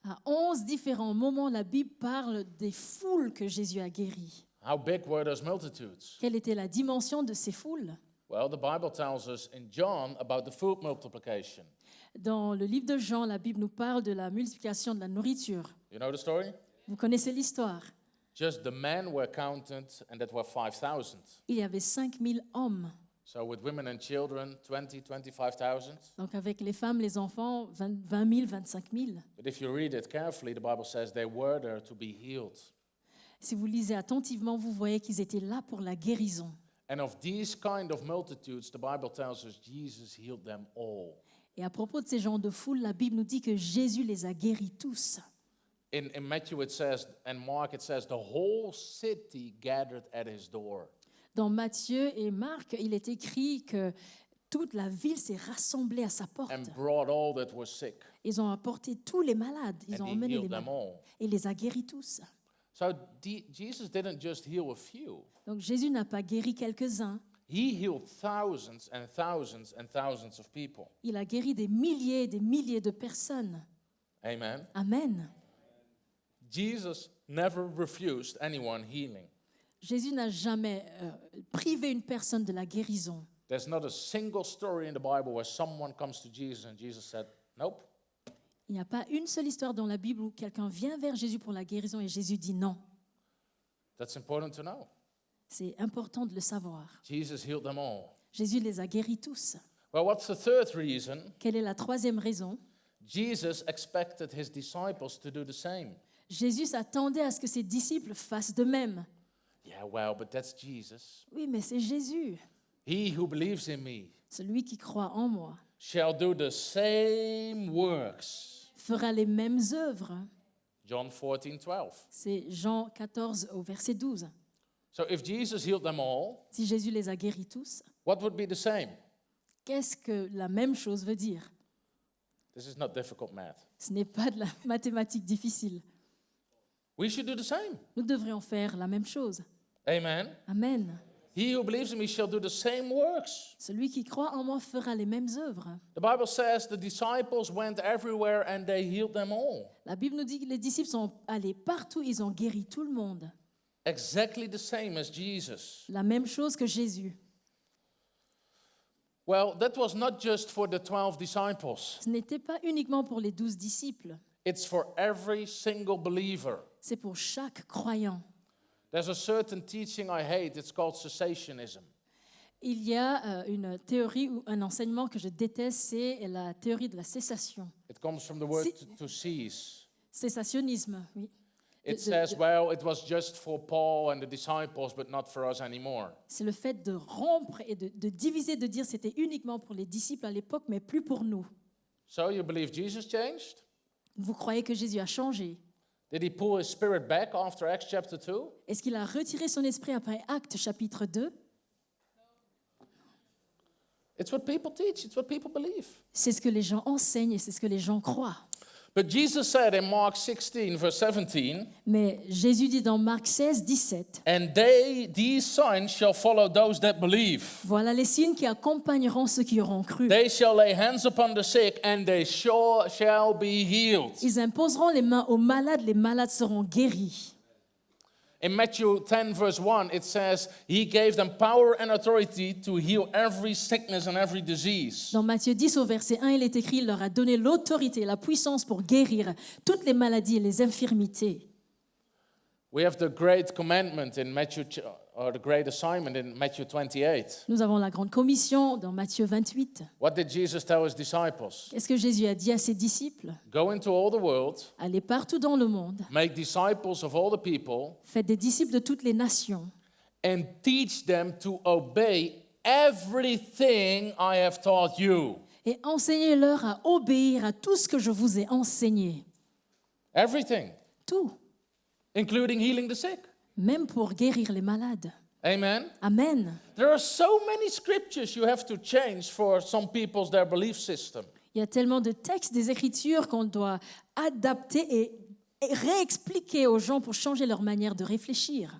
À 11 différents moments, la Bible parle des foules que Jésus a guéries. How big were those multitudes? Quelle était la dimension de ces foules? Well, the Bible tells us in John about the food multiplication. Dans le livre de Jean, la Bible nous parle de la multiplication de la nourriture. You know the story? Vous connaissez l'histoire. Just the men were counted, and that were 5,000. Il y avait 5000 hommes. So with women and children, 25,000. Donc avec les femmes, les enfants, 20 000, 25 000. But if you read it carefully, the Bible says they were there to be healed. Si vous lisez attentivement, vous voyez qu'ils étaient là pour la guérison. And of these kind of multitudes, the Bible tells us Jesus healed them all. Et à propos de ces gens de foule, la Bible nous dit que Jésus les a guéris tous. In Matthew it says, and Mark it says, the whole city gathered at his door. Dans Matthieu et Marc, il est écrit que toute la ville s'est rassemblée à sa porte. And brought all that were sick. Ils ont apporté tous les malades. Ils And ont he emmené les healed them malades. all. Et les a guéris tous. So Jesus didn't just heal a few. Donc Jésus n'a pas guéri quelques-uns. He healed thousands and thousands and thousands of people. Il a guéri des milliers et des milliers de personnes. Amen. Amen. Jesus never refused anyone healing. Jésus n'a jamais privé une personne de la guérison. There's not a single story in the Bible where someone comes to Jesus and Jesus said, nope. Il n'y a pas une seule histoire dans la Bible où quelqu'un vient vers Jésus pour la guérison et Jésus dit non. That's important to know. C'est important de le savoir. Jesus healed them all. Jésus les a guéris tous. Well, what's the third reason? Quelle est la troisième raison? Jesus expected his disciples to do the same. Jésus s'attendait à ce que ses disciples fassent de même. Yeah, well, but that's Jesus. Oui, mais c'est Jésus, He who believes in me celui qui croit en moi, shall do the same works. fera les mêmes œuvres John 14:12. C'est Jean 14 au verset 12. So if Jesus healed them all, Si Jésus les a guéris tous, what would be the same? qu'est-ce que la même chose veut dire? This is not difficult math. Ce n'est pas de la mathématique difficile. We should do the same. Nous devrions faire la même chose. Amen. Amen. He who believes in me shall do the same works. Celui qui croit en moi fera les mêmes œuvres. The Bible says the disciples went everywhere and they healed them all. La Bible nous dit que les disciples sont allés partout, ils ont guéri tout le monde. Exactly the same as Jesus. La même chose que Jésus. Well, that was not just for the 12 disciples. Ce n'était pas uniquement pour les 12 disciples, It's for every single believer. c'est pour chaque croyant. There's a certain teaching I hate. It's called cessationism. Il y a une théorie ou un enseignement que je déteste, c'est la théorie de la cessation. It comes from the word Si- to cease. Cessationnisme, oui. It De- says, well, it was just for Paul and the disciples, but not for us anymore. C'est le fait de rompre et de diviser, de dire c'était uniquement pour les disciples à l'époque, mais plus pour nous. So you believe Jesus changed? Vous croyez que Jésus a changé? Did he pull his spirit back after Acts chapter 2? Est-ce qu'il a retiré son esprit après Actes chapitre 2? It's what people teach. It's what people believe. C'est ce que les gens enseignent et c'est ce que les gens croient. But Jesus said in Mark 16, verse 17, Mais Jésus dit dans Marc 16, 17, and these signs shall follow those that believe. voilà les signes qui accompagneront ceux qui auront cru. They shall lay hands upon the sick, and they shall be healed. Ils imposeront les mains aux malades, les malades seront guéris. In Matthew 10, verse 1, it says, he gave them power and authority to heal every sickness and every disease. Dans Matthieu 10 au verset 1, il est écrit, il leur a donné l'autorité et la puissance pour guérir toutes les maladies et les infirmités. We have the great commandment in or the great assignment in Matthew 28. Nous avons la grande commission dans Matthieu 28. What did Jesus tell his disciples? Qu'est-ce que Jésus a dit à ses disciples? Go into all the world, Allez partout dans le monde, make disciples of all the people, faites des disciples de toutes les nations and teach them to obey everything I have taught you. et enseignez-leur à obéir à tout ce que je vous ai enseigné. Everything, Tout, including healing the sick. même pour guérir les malades. Amen. Amen. There are so many scriptures you have to change for some people's their belief system. Il y a tellement de textes des Écritures qu'on doit adapter et réexpliquer aux gens pour changer leur manière de réfléchir.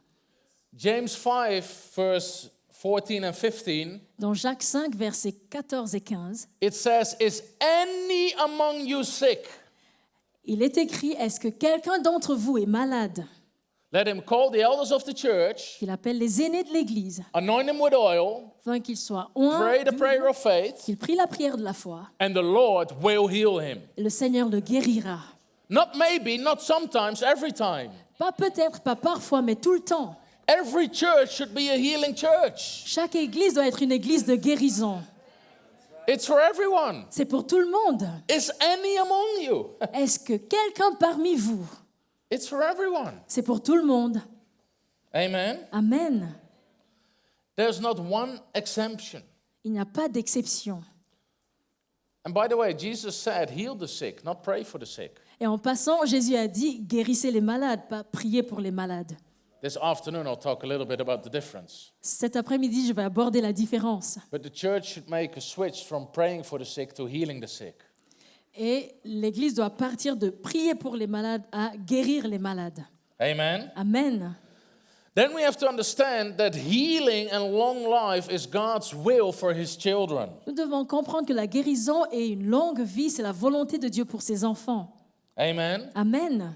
James 5, verse 14 and 15, Dans Jacques 5, versets 14 et 15, it says, is any among you sick? il est écrit, est-ce que quelqu'un d'entre vous est malade? Let him call the elders of the church, Qu'il appelle les aînés de l'Église, anoint him with oil, afin qu'il soit oint, pray the prayer of faith, qu'il prie la prière de la foi, and the Lord will heal him. et le Seigneur le guérira. Not maybe, not sometimes, every time. Pas peut-être, pas parfois, mais tout le temps. Every church should be a healing church. Chaque église doit être une église de guérison. It's for everyone. C'est pour tout le monde. Is any among you? Est-ce que quelqu'un parmi vous? It's for everyone. C'est pour tout le monde. Amen. Amen. There's not one exemption. Il n'y a pas d'exception. And by the way, Jesus said, heal the sick, not pray for the sick. Et en passant, Jésus a dit, guérissez les malades, pas priez pour les malades. This afternoon, I'll talk a little bit about the difference. Cet après-midi, je vais aborder la différence. But the church should make a switch from praying for the sick to healing the sick. Et l'Église doit partir de prier pour les malades à guérir les malades. Amen. Amen. Then we have to understand that healing and long life is God's will for his children. Nous devons comprendre que la guérison et une longue vie, c'est la volonté de Dieu pour ses enfants. Amen. Amen.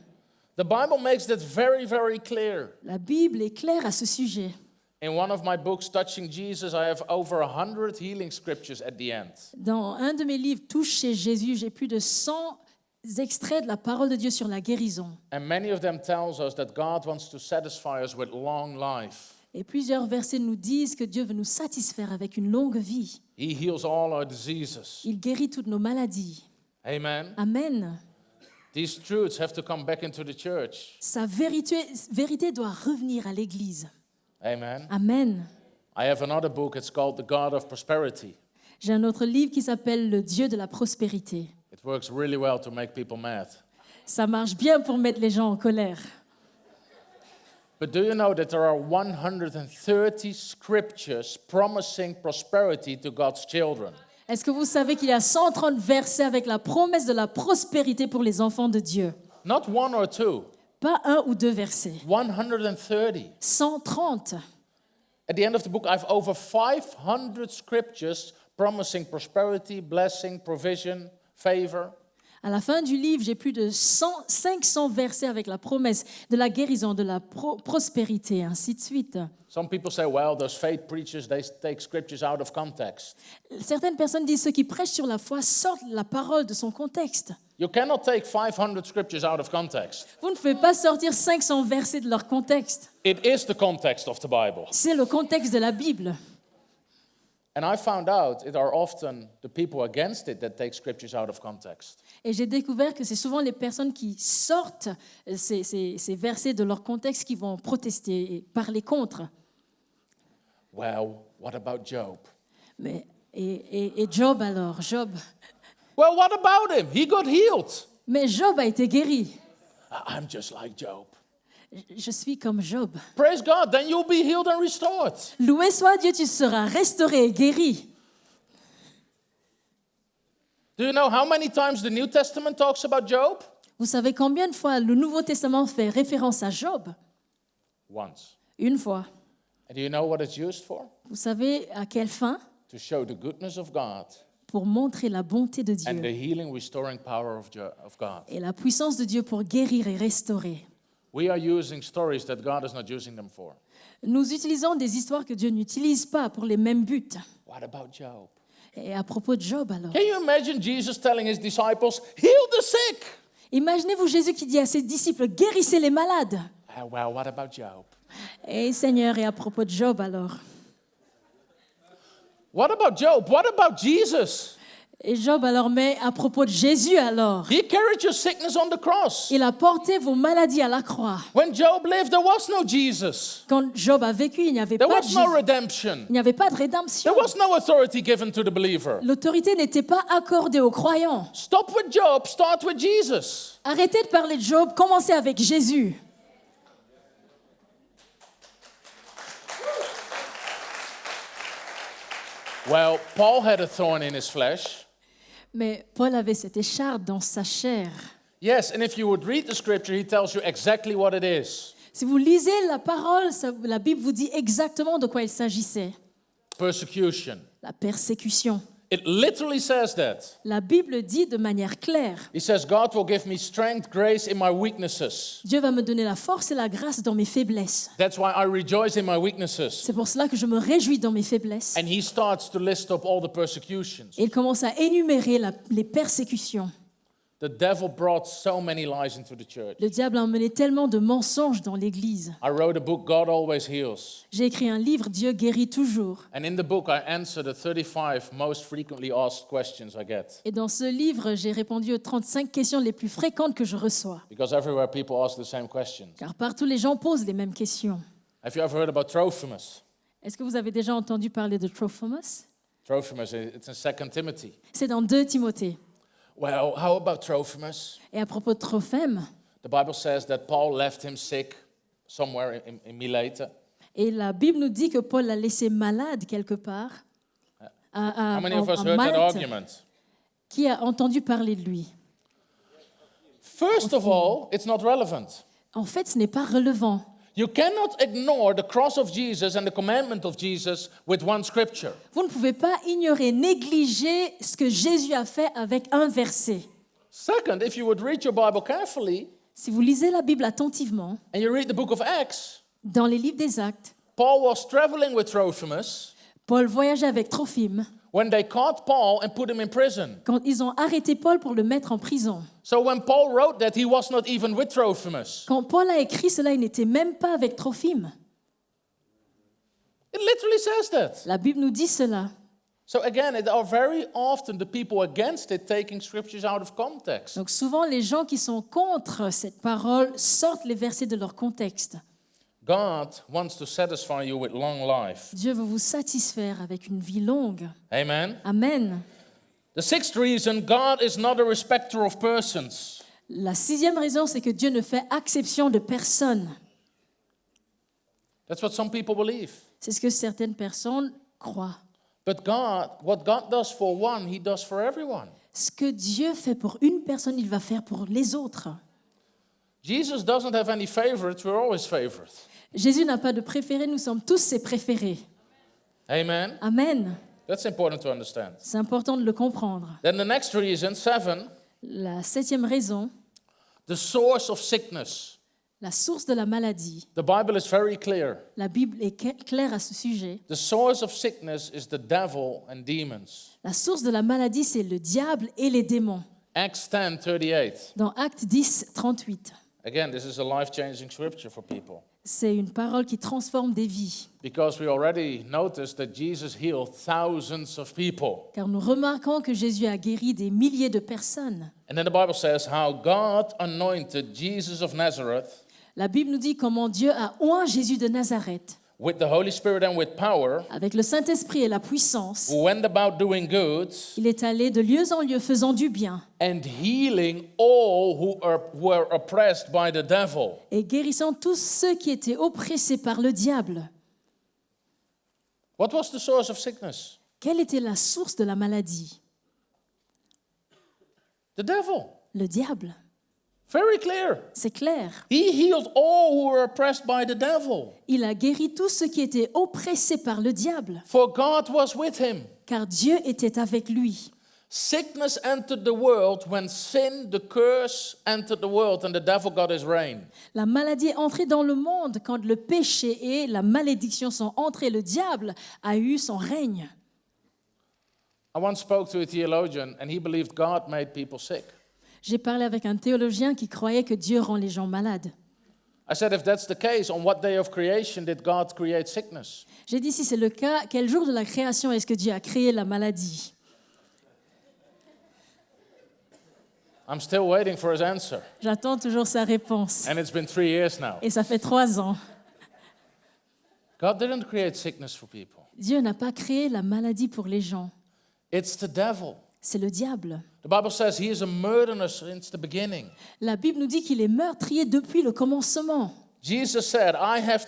The Bible makes that very, very clear. La Bible est claire à ce sujet. In one of my books, Touching Jesus, I have over 100 healing scriptures at the end. Dans un de mes livres, Toucher Jésus, j'ai plus de 100 extraits de la parole de Dieu sur la guérison. And many of them tells us that God wants to satisfy us with long life. Et plusieurs versets nous disent que Dieu veut nous satisfaire avec une longue vie. He heals all our diseases. Il guérit toutes nos maladies. Amen. Amen. These truths have to come back into the church. Sa vérité doit revenir à l'Église. Amen. Amen. I have another book, it's called The God of Prosperity. J'ai un autre livre qui s'appelle Le Dieu de la prospérité. It works really well to make people mad. Ça marche bien pour mettre les gens en colère. But do you know that there are 130 scriptures promising prosperity to God's children? Est-ce que vous savez qu'il y a 130 versets avec la promesse de la prospérité pour les enfants de Dieu? Not one or two, Pas un ou deux versets. 130. 130. At the end of the book, I have over 500 scriptures promising prosperity, blessing, provision, favor. À la fin du livre, j'ai plus de 500 versets avec la promesse de la guérison, de la prospérité, ainsi de suite. Some people say, well, those faith preachers, they take scriptures out of context. Certaines personnes disent ceux qui prêchent sur la foi sortent la parole de son contexte. You cannot take 500 scriptures out of context. Vous ne pouvez pas sortir 500 versets de leur contexte. It is the context of the Bible. C'est le contexte de la Bible. And I found out it are often the people against it that take scriptures out of context. Et j'ai découvert que c'est souvent les personnes qui sortent ces versets de leur contexte qui vont protester et parler contre. Well, what about Job? Et Job alors, Job. Well, what about him? He got healed. Mais Job a été guéri. I'm just like Job. Je suis comme Job. Praise God, then you'll be healed and restored. Loué soit Dieu, tu seras restauré et guéri. Do you know how many times the New Testament talks about Job? Vous savez combien de fois le Nouveau Testament fait référence à Job? Once. Une fois. And do you know what it's used for? Vous savez à quelle fin? To show the goodness of God Pour montrer la bonté de and the Dieu healing, restoring power of God. et la puissance de Dieu pour guérir et restaurer. We are using stories that God is not using them for. Nous utilisons des histoires que Dieu n'utilise pas pour les mêmes buts. What about Job? Et à propos de Job alors, Can you imagine Jesus telling his disciples, heal the sick? imaginez-vous Jésus qui dit à ses disciples, guérissez les malades. Well, what about Job? Et Seigneur, et à propos de Job alors? What about Job? What about Jesus? Et Job alors, mais à propos de Jésus alors? He carried your sickness on the cross. Il a porté vos maladies à la croix. When Job lived, there was no Jesus. Quand Job a vécu, il n'y avait There pas de was no Jésus. redemption. Il n'y avait pas de rédemption. There was no authority given to the believer. L'autorité n'était pas accordée aux croyants. Stop with Job, start with Jesus. Arrêtez de parler de Job, commencez avec Jésus. Well, Paul had a thorn in his flesh. Mais Paul avait cette écharpe dans sa chair. Yes, and if you would read the scripture, he tells you exactly what it is. Si vous lisez la parole, la Bible vous dit exactement de quoi il s'agissait. Persecution. La persécution. It literally says that. La Bible dit de manière claire, He says, God will give me strength, grace in my weaknesses. Dieu va me donner la force et la grâce dans mes faiblesses. That's why I rejoice in my weaknesses. C'est pour cela que je me réjouis dans mes faiblesses. And he starts to list up all the persecutions. Et il commence à énumérer les persécutions. The devil brought so many lies into the church. Le diable a emmené tellement de mensonges dans l'Église. I wrote a book, God Always Heals. J'ai écrit un livre, Dieu guérit toujours. And in the book, I answer the 35 most frequently asked questions I get. Et dans ce livre, j'ai répondu aux 35 questions les plus fréquentes que je reçois. Because everywhere people ask the same questions. Car partout, les gens posent les mêmes questions. Have you ever heard about Trophimus? Est-ce que vous avez déjà entendu parler de Trophimus? Trophimus, it's in 2 Timothy. C'est dans 2 Timothée. Well, how about Trophimus? Et à propos de Trophème, The Bible says that Paul left him sick somewhere in Milete. et la Bible nous dit que Paul l'a laissé malade quelque part. How many of us en heard that Malte. argument? Qui a entendu parler de lui? First of all, it's not relevant. En fait, ce n'est pas relevant. You cannot ignore the cross of Jesus and the commandment of Jesus with one scripture. Vous ne pouvez pas ignorer, négliger ce que Jésus a fait avec un verset. Second, if you would read your Bible carefully Si vous lisez la Bible attentivement, and you read the book of Acts, dans les livres des Actes, Paul was traveling with Trophimus Paul voyageait avec Trophime when they caught Paul and put him in prison. quand ils ont arrêté Paul pour le mettre en prison. So when Paul wrote that, he was not even with Trophimus. Quand Paul a écrit cela, il n'était même pas avec Trophime. It literally says that. La Bible nous dit cela. So again, it are very often the people against it taking scriptures out of context. Donc souvent, les gens qui sont contre cette parole sortent les versets de leur contexte. God wants to satisfy you with long life. Dieu veut vous satisfaire avec une vie longue. Amen. Amen. The sixth reason, God is not a respecter of persons. La sixième raison, c'est que Dieu ne fait exception de personne. That's what some people believe. C'est ce que certaines personnes croient. But God, what God does for one, He does for everyone. Ce que Dieu fait pour une personne, il va faire pour les autres. Jesus doesn't have any favorites, we're all His favorites. Jésus n'a pas de préférés, nous sommes tous ses préférés. Amen? Amen. That's important to understand. C'est important de le comprendre. Then the next reason, 7, La septième raison, the source of sickness. la source de la maladie. The Bible is very clear. La Bible est claire à ce sujet. The source of sickness is the devil and demons. La source de la maladie, c'est le diable et les démons. Acts 10:38. Dans Actes 10, 38, Again, this is a life-changing scripture for people. c'est une parole qui transforme des vies. Because we already noticed that Jesus healed thousands of people. Car nous remarquons que Jésus a guéri des milliers de personnes. And then the Bible says how God anointed Jesus of Nazareth La Bible nous dit comment Dieu a oint Jésus de Nazareth with the Holy Spirit and with power, avec le Saint-Esprit et la puissance. who went about doing good Il est allé de lieu en lieu faisant du bien and healing all who were oppressed by the devil. et guérissant tous ceux qui étaient oppressés par le diable. What was the source of sickness? Quelle était la source de la maladie? The devil. Le diable. Very clear. C'est clair. He healed all who were oppressed by the devil. Il a guéri tous ceux qui étaient oppressés par le diable, For God was with him. car Dieu était avec lui. Sickness entered the world when sin, the curse, entered the world and the devil got his reign. La maladie est entrée dans le monde quand le péché et la malédiction sont entrés. Le diable a eu son règne. I once spoke to a theologian and he believed God made people sick. J'ai parlé avec un théologien qui croyait que Dieu rend les gens malades. I said, if that's the case, on what day of creation did God create sickness? J'ai dit, si c'est le cas, quel jour de la création est-ce que Dieu a créé la maladie? I'm still waiting for his answer. J'attends toujours sa réponse. And it's been 3 years now. Et ça fait 3 ans. God didn't create sickness for people. Dieu n'a pas créé la maladie pour les gens. It's the devil. C'est le diable. The Bible says he is a murderer since the beginning. La Bible nous dit qu'il est meurtrier depuis le commencement. Jesus said, I have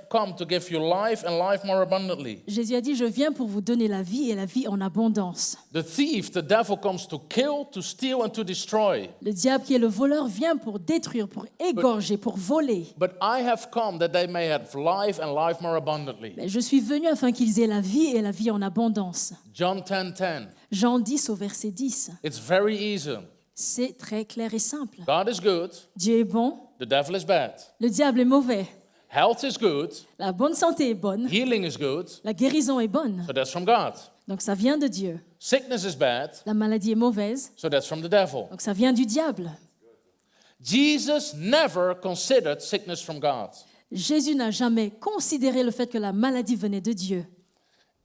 come to give you life and life more abundantly. Jésus a dit, je viens pour vous donner la vie et la vie en abondance. The thief, the devil, comes to kill, to steal, and to destroy. Le diable qui est le voleur vient pour détruire, pour égorger, pour voler. But I have come that they may have life and life more abundantly. Mais je suis venu afin qu'ils aient la vie et la vie en abondance. John 10:10. Jean 10 au verset 10. It's very easy. C'est très clair et simple. God is good, Dieu est bon, the devil is bad. le diable est mauvais. Health is good, La bonne santé est bonne, healing is good, la guérison est bonne. so that's from God. Donc ça vient de Dieu. Sickness is bad, La maladie est mauvaise, so that's from the devil. donc ça vient du diable. Jesus never considered sickness from God. Jésus n'a jamais considéré le fait que la maladie venait de Dieu.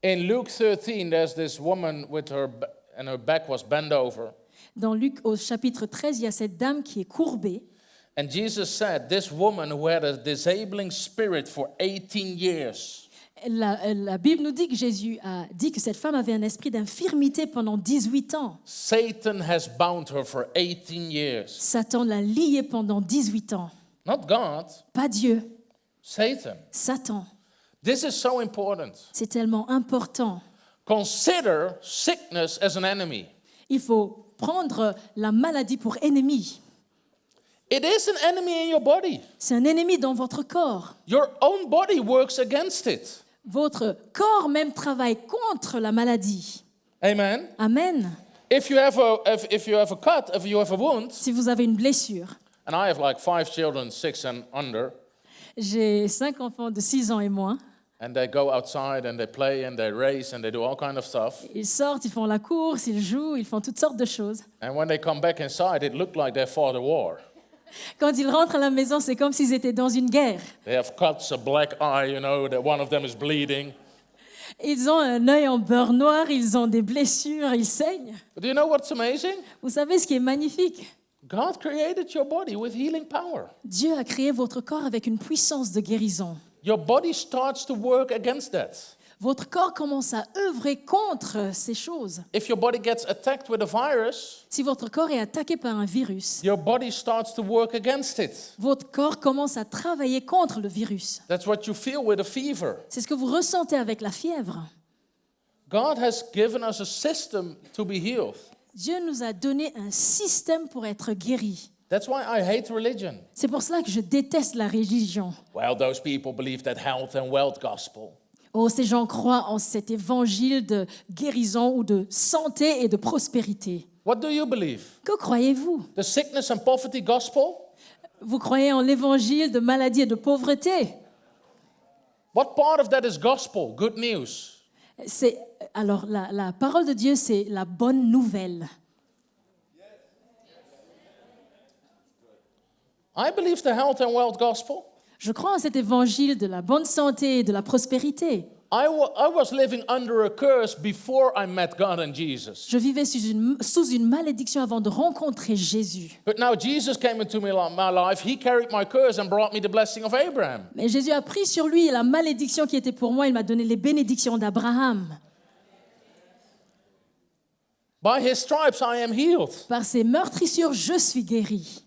In Luke 13, there's this woman with her back was bent over. Dans Luc au chapitre 13, il y a cette dame qui est courbée. And Jesus said, this woman who had a disabling spirit for 18 years, La Bible nous dit que Jésus a dit que cette femme avait un esprit d'infirmité pendant 18 ans. Satan has bound her for 18 years. Satan l'a liée pendant 18 ans. Not God, Pas Dieu, Satan. Satan. This is so important. C'est tellement important. Consider sickness as an enemy. Il faut prendre la maladie pour ennemi. It is an enemy in your body. C'est un ennemi dans votre corps. Your own body works against it. Votre corps même travaille contre la maladie. Amen. Amen. If you have a cut, if you have a wound, Si vous avez une blessure, and I have like 5 children, 6 and under, j'ai 5 enfants de 6 ans et moins. and they go outside and they play and they race and they do all kind of stuff. Ils sortent, ils font la course, ils jouent, ils font toutes sortes de choses. And when they come back inside, it looked like they fought a war. Quand ils rentrent à la maison, c'est comme s'ils étaient dans une guerre. They have cuts, a black eye, you know, that one of them is bleeding. Ils ont un œil en beurre noir, ils ont des blessures, ils saignent. But do you know what's amazing? Vous savez ce qui est magnifique? God created your body with healing power. Dieu a créé votre corps avec une puissance de guérison. Your body starts to work against that. votre corps commence à œuvrer contre ces choses. If your body gets attacked with a virus, Si votre corps est attaqué par un virus, your body starts to work against it. votre corps commence à travailler contre le virus. That's what you feel with a fever. C'est ce que vous ressentez avec la fièvre. God has given us a system to be healed. Dieu nous a donné un système pour être guéris. That's why I hate religion. C'est pour cela que je déteste la religion. Well, those people believe that health and wealth gospel. Oh, ces gens croient en cet évangile de guérison ou de santé et de prospérité. What do you believe? Que croyez-vous? The sickness and poverty gospel? Vous croyez en l'évangile de maladie et de pauvreté? What part of that is gospel? Good news. Alors, la parole de Dieu, c'est la bonne nouvelle. I believe the health and wealth gospel. Je crois en cet évangile de la bonne santé et de la prospérité. I was living under a curse before I met God and Jesus. Je vivais sous une malédiction avant de rencontrer Jésus. But now Jesus came into my life. He carried my curse and brought me the blessing of Abraham. Mais Jésus a pris sur lui la malédiction qui était pour moi. Il m'a donné les bénédictions d'Abraham. By his stripes I am healed. Par ses meurtrissures, je suis guéri.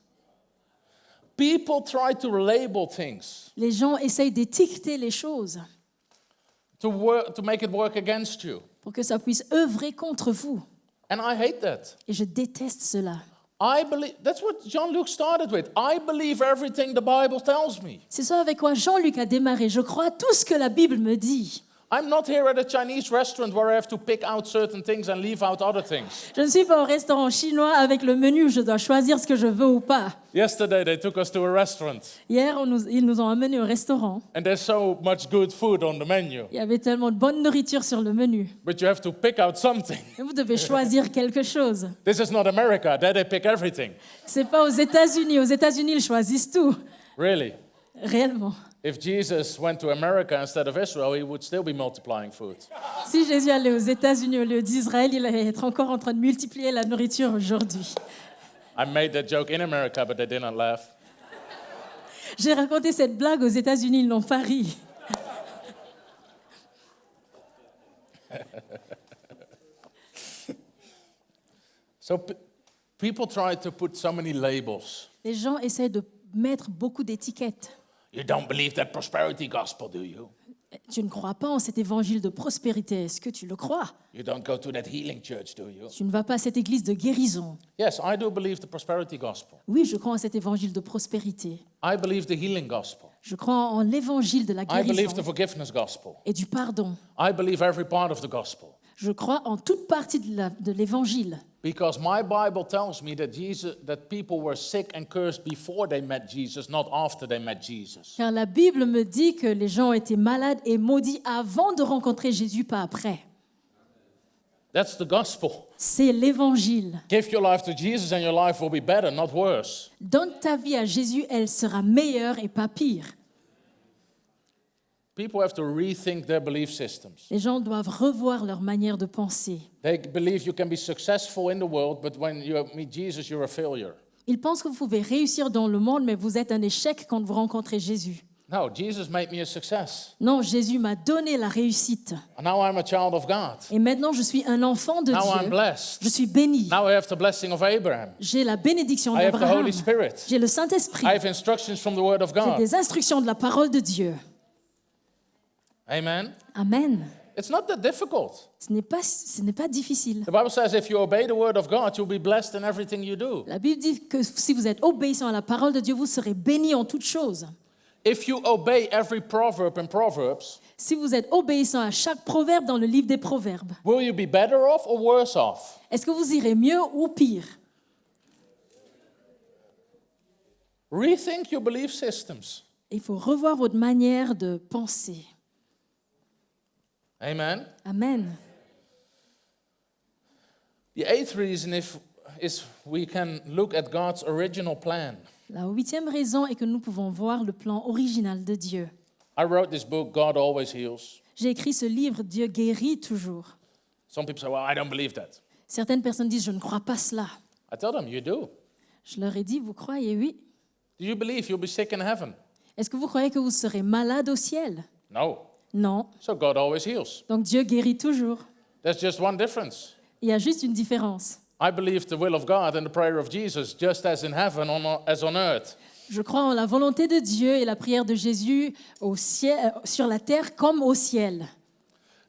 People try to label things Les gens essayent d'étiqueter les choses to make it work against you. pour que ça puisse œuvrer contre vous. And I hate that. Et je déteste cela. I believe that's what Jean-Luc started with. I believe everything the Bible tells me. C'est ça avec quoi Jean-Luc a démarré. Je crois à tout ce que la Bible me dit. I'm not here at a Chinese restaurant where I have to pick out certain things and leave out other things. Je ne suis pas au restaurant chinois avec le menu où je dois choisir ce que je veux ou pas. Yesterday they took us to a restaurant Hier, ils nous ont amenés au restaurant. and there's so much good food on the menu. Il y avait tellement de bonne nourriture sur le menu. But you have to pick out something. Et vous devez choisir quelque chose. This is not America. There they pick everything. C'est pas aux États-Unis. Aux États-Unis, ils choisissent tout. Really? Réellement. If Jesus went to America instead of Israel, he would still be multiplying food. Si Jésus allait aux États-Unis au lieu d'Israël, il allait être encore en train de multiplier la nourriture aujourd'hui. I made that joke in America, but they didn't laugh. J'ai raconté cette blague aux États-Unis, ils n'ont pas ri. So people try to put so many labels. Les gens essaient de mettre beaucoup d'étiquettes. You don't believe that prosperity gospel, do you? Tu ne crois pas en cet évangile de prospérité. Est-ce que tu le crois? You don't go to that healing church, do you? Tu ne vas pas à cette église de guérison. Yes, I do believe the prosperity gospel. Oui, je crois en cet évangile de prospérité. I believe the healing gospel. Je crois en l'évangile de la I believe the guérison forgiveness gospel. et du pardon. I believe every part of the gospel. Je crois en toute partie de l'évangile. Because my Bible tells me that people were sick and cursed before they met Jesus, not after they met Jesus. Car la Bible me dit que les gens étaient malades et maudits avant de rencontrer Jésus, pas après. That's the gospel. C'est l'évangile. Give your life to Jesus and your life will be better, not worse. Donne ta vie à Jésus, elle sera meilleure et pas pire. People have to rethink their belief systems. Les gens doivent revoir leur manière de penser. They believe you can be successful in the world, but when you meet Jesus, you're a failure. Ils pensent que vous pouvez réussir dans le monde, mais vous êtes un échec quand vous rencontrez Jésus. No, Jesus made me a success. Non, Jésus m'a donné la réussite. And now I'm a child of God. Et maintenant, je suis un enfant de Now I'm Dieu. blessed. Je suis béni. Now I have the blessing of Abraham. J'ai la bénédiction I have the d'Abraham. Holy Spirit. J'ai le Saint-Esprit. I have instructions from the Word of J'ai God. des instructions de la parole de Dieu. Amen. Amen. It's not that difficult. Ce n'est pas difficile. The Bible says if you obey the Word of God, you'll be blessed in everything you do. La Bible dit que si vous êtes obéissant à la parole de Dieu, vous serez béni en toutes choses. If you obey every proverb in Proverbs, Si vous êtes obéissant à chaque proverbe dans le livre des proverbes, will you be better off or worse off? est-ce que vous irez mieux ou pire? Rethink your belief systems. Il faut revoir votre manière de penser. Amen. Amen. The eighth reason is we can look at God's original plan. La 8e raison est que nous pouvons voir le plan original de Dieu. I wrote this book, God Always Heals. J'ai écrit ce livre, Dieu guérit toujours. Some people say, well, I don't believe that. Certaines personnes disent, je ne crois pas cela. I tell them, you do. Je leur ai dit, vous croyez, oui. Do you believe you'll be sick in heaven? Est-ce que vous croyez que vous serez malade au ciel? No. Non. So God always heals. Donc Dieu guérit toujours. There's just one difference. Il y a juste une différence. I believe the will of God and the prayer of Jesus, just as in heaven as on earth. Je crois en la volonté de Dieu et la prière de Jésus au ciel, sur la terre comme au ciel.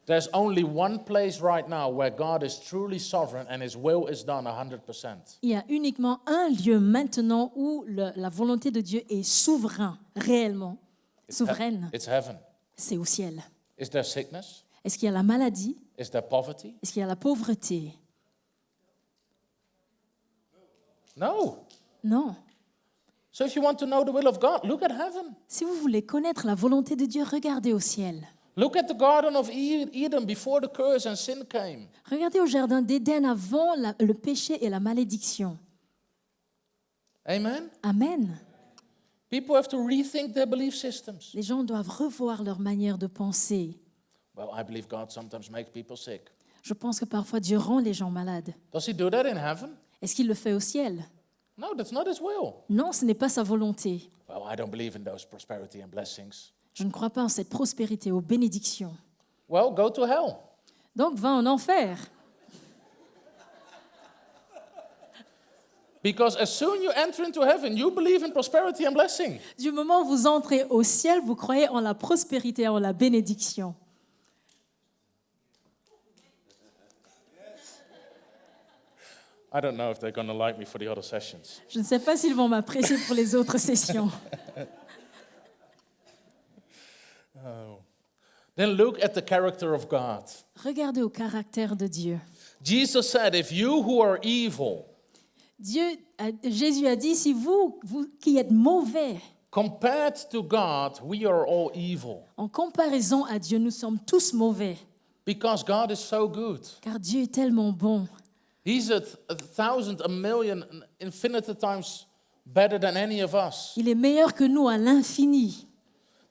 There's only one place right now where God is truly sovereign and His will is done 100%. Il y a uniquement un lieu maintenant où la volonté de Dieu est souverain, réellement. Souveraine, It's heaven. c'est au ciel. Is there sickness? Est-ce qu'il y a la maladie? Is there poverty? Est-ce qu'il y a la pauvreté? No. Non. So if you want to know the will of God, look at heaven. Si vous voulez connaître la volonté de Dieu, regardez au ciel. Look at the Garden of Eden before the curse and sin came. Regardez au jardin d'Éden avant le péché et la malédiction. Amen? Amen. People have to rethink their belief systems. Les gens doivent revoir leur manière de penser. Well, I believe God sometimes makes people sick. Je pense que parfois Dieu rend les gens malades. Does He do that in heaven? Est-ce qu'il le fait au ciel? No, that's not His will. Non, ce n'est pas sa volonté. Well, I don't believe in those prosperity and blessings. Je ne crois pas en cette prospérité, aux bénédictions. Well, go to hell. Donc va en enfer. Because as soon you enter into heaven, you believe in prosperity and blessing. Du moment où vous entrez au ciel, vous croyez en la prospérité, en la bénédiction. I don't know if they're going to like me for the other sessions. Je ne sais pas s'ils vont m'apprécier pour les autres sessions. Then look at the character of God. Regardez au caractère de Dieu. Jesus said, if you who are evil Jésus a dit, si vous qui êtes mauvais, compared to God, we are all evil. en comparaison à Dieu, nous sommes tous mauvais, Because God is so good. car Dieu est tellement bon. He's a thousand, a million, infinite times better than any of us. Il est meilleur que nous à l'infini.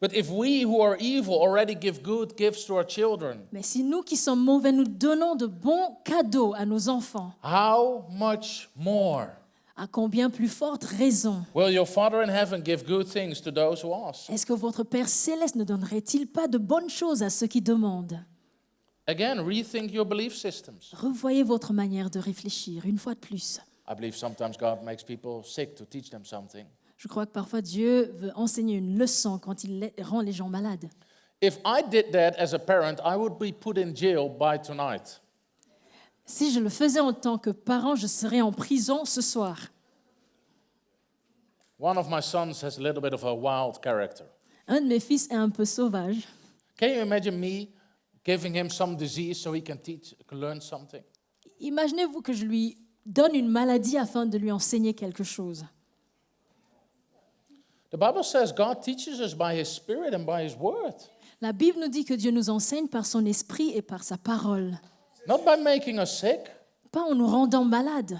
But if we who are evil already give good gifts to our children, Mais si nous qui sommes mauvais, nous donnons de bons cadeaux à nos enfants, how much more à combien plus forte raison will your Father in heaven give good things to those who ask? est-ce que votre Père céleste ne donnerait-il pas de bonnes choses à ceux qui demandent? Again, rethink your belief systems. Revoyez votre manière de réfléchir, une fois de plus. I believe sometimes God makes people sick to teach them something. Je crois que parfois Dieu veut enseigner une leçon quand il rend les gens malades. If I did that as a parent, I would be put in jail by tonight. Si je le faisais en tant que parent, je serais en prison ce soir. One of my sons has a little bit of a wild character. Un de mes fils est un peu sauvage. Can you imagine me giving him some disease so he can learn something? Imaginez-vous que je lui donne une maladie afin de lui enseigner quelque chose. The Bible says God teaches us by His Spirit and by His Word. La Bible nous dit que Dieu nous enseigne par son esprit et par sa parole, Not by making us sick. pas en nous rendant malades.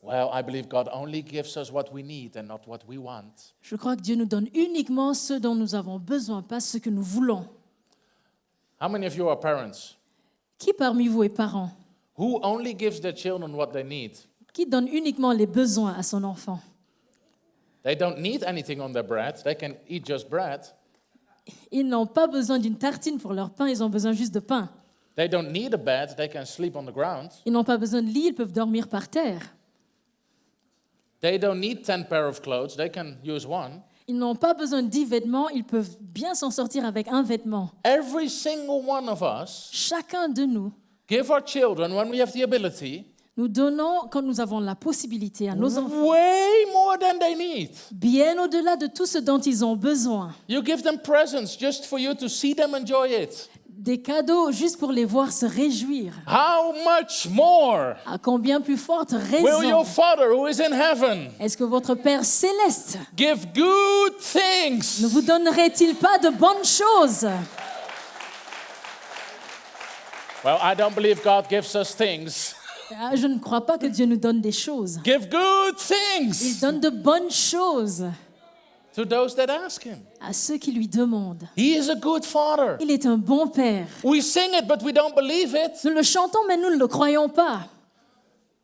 Well, I believe God only gives us what we need and not what we want. Je crois que Dieu nous donne uniquement ce dont nous avons besoin, pas ce que nous voulons. How many of you are parents Qui parmi vous est parent? who only gives their children what they need? Qui donne uniquement les besoins à son enfant? They don't need anything on their bread. They can eat just bread. Ils n'ont pas besoin d'une tartine pour leur pain, ils ont besoin juste de pain. They don't need a bed. They can sleep on the ground. Ils n'ont pas besoin de lit, ils peuvent dormir par terre. They don't need 10 pairs of clothes. They can use one. Ils n'ont pas besoin de 10 vêtements, ils peuvent bien s'en sortir avec un vêtement. Every single one of us Chacun de nous, give our children, when we have the ability, nous donnons, quand nous avons la possibilité à nos enfants, way more than they need. bien au-delà de tout ce dont ils ont besoin. You give them presents just for you to see them enjoy it. Des cadeaux juste pour les voir se réjouir. How much more À combien plus forte will raison your Father who is in heaven est-ce que votre Père céleste give good ne things? vous donnerait-il pas de bonnes choses? Well, I don't believe God gives us things. Ah, je ne crois pas que Dieu nous donne des choses. Give good Il things donne de bonnes choses to those that ask Him. à ceux qui lui demandent. He is a good Father. Il est un bon Père. We sing it, but we don't believe it. Nous le chantons, mais nous ne le croyons pas.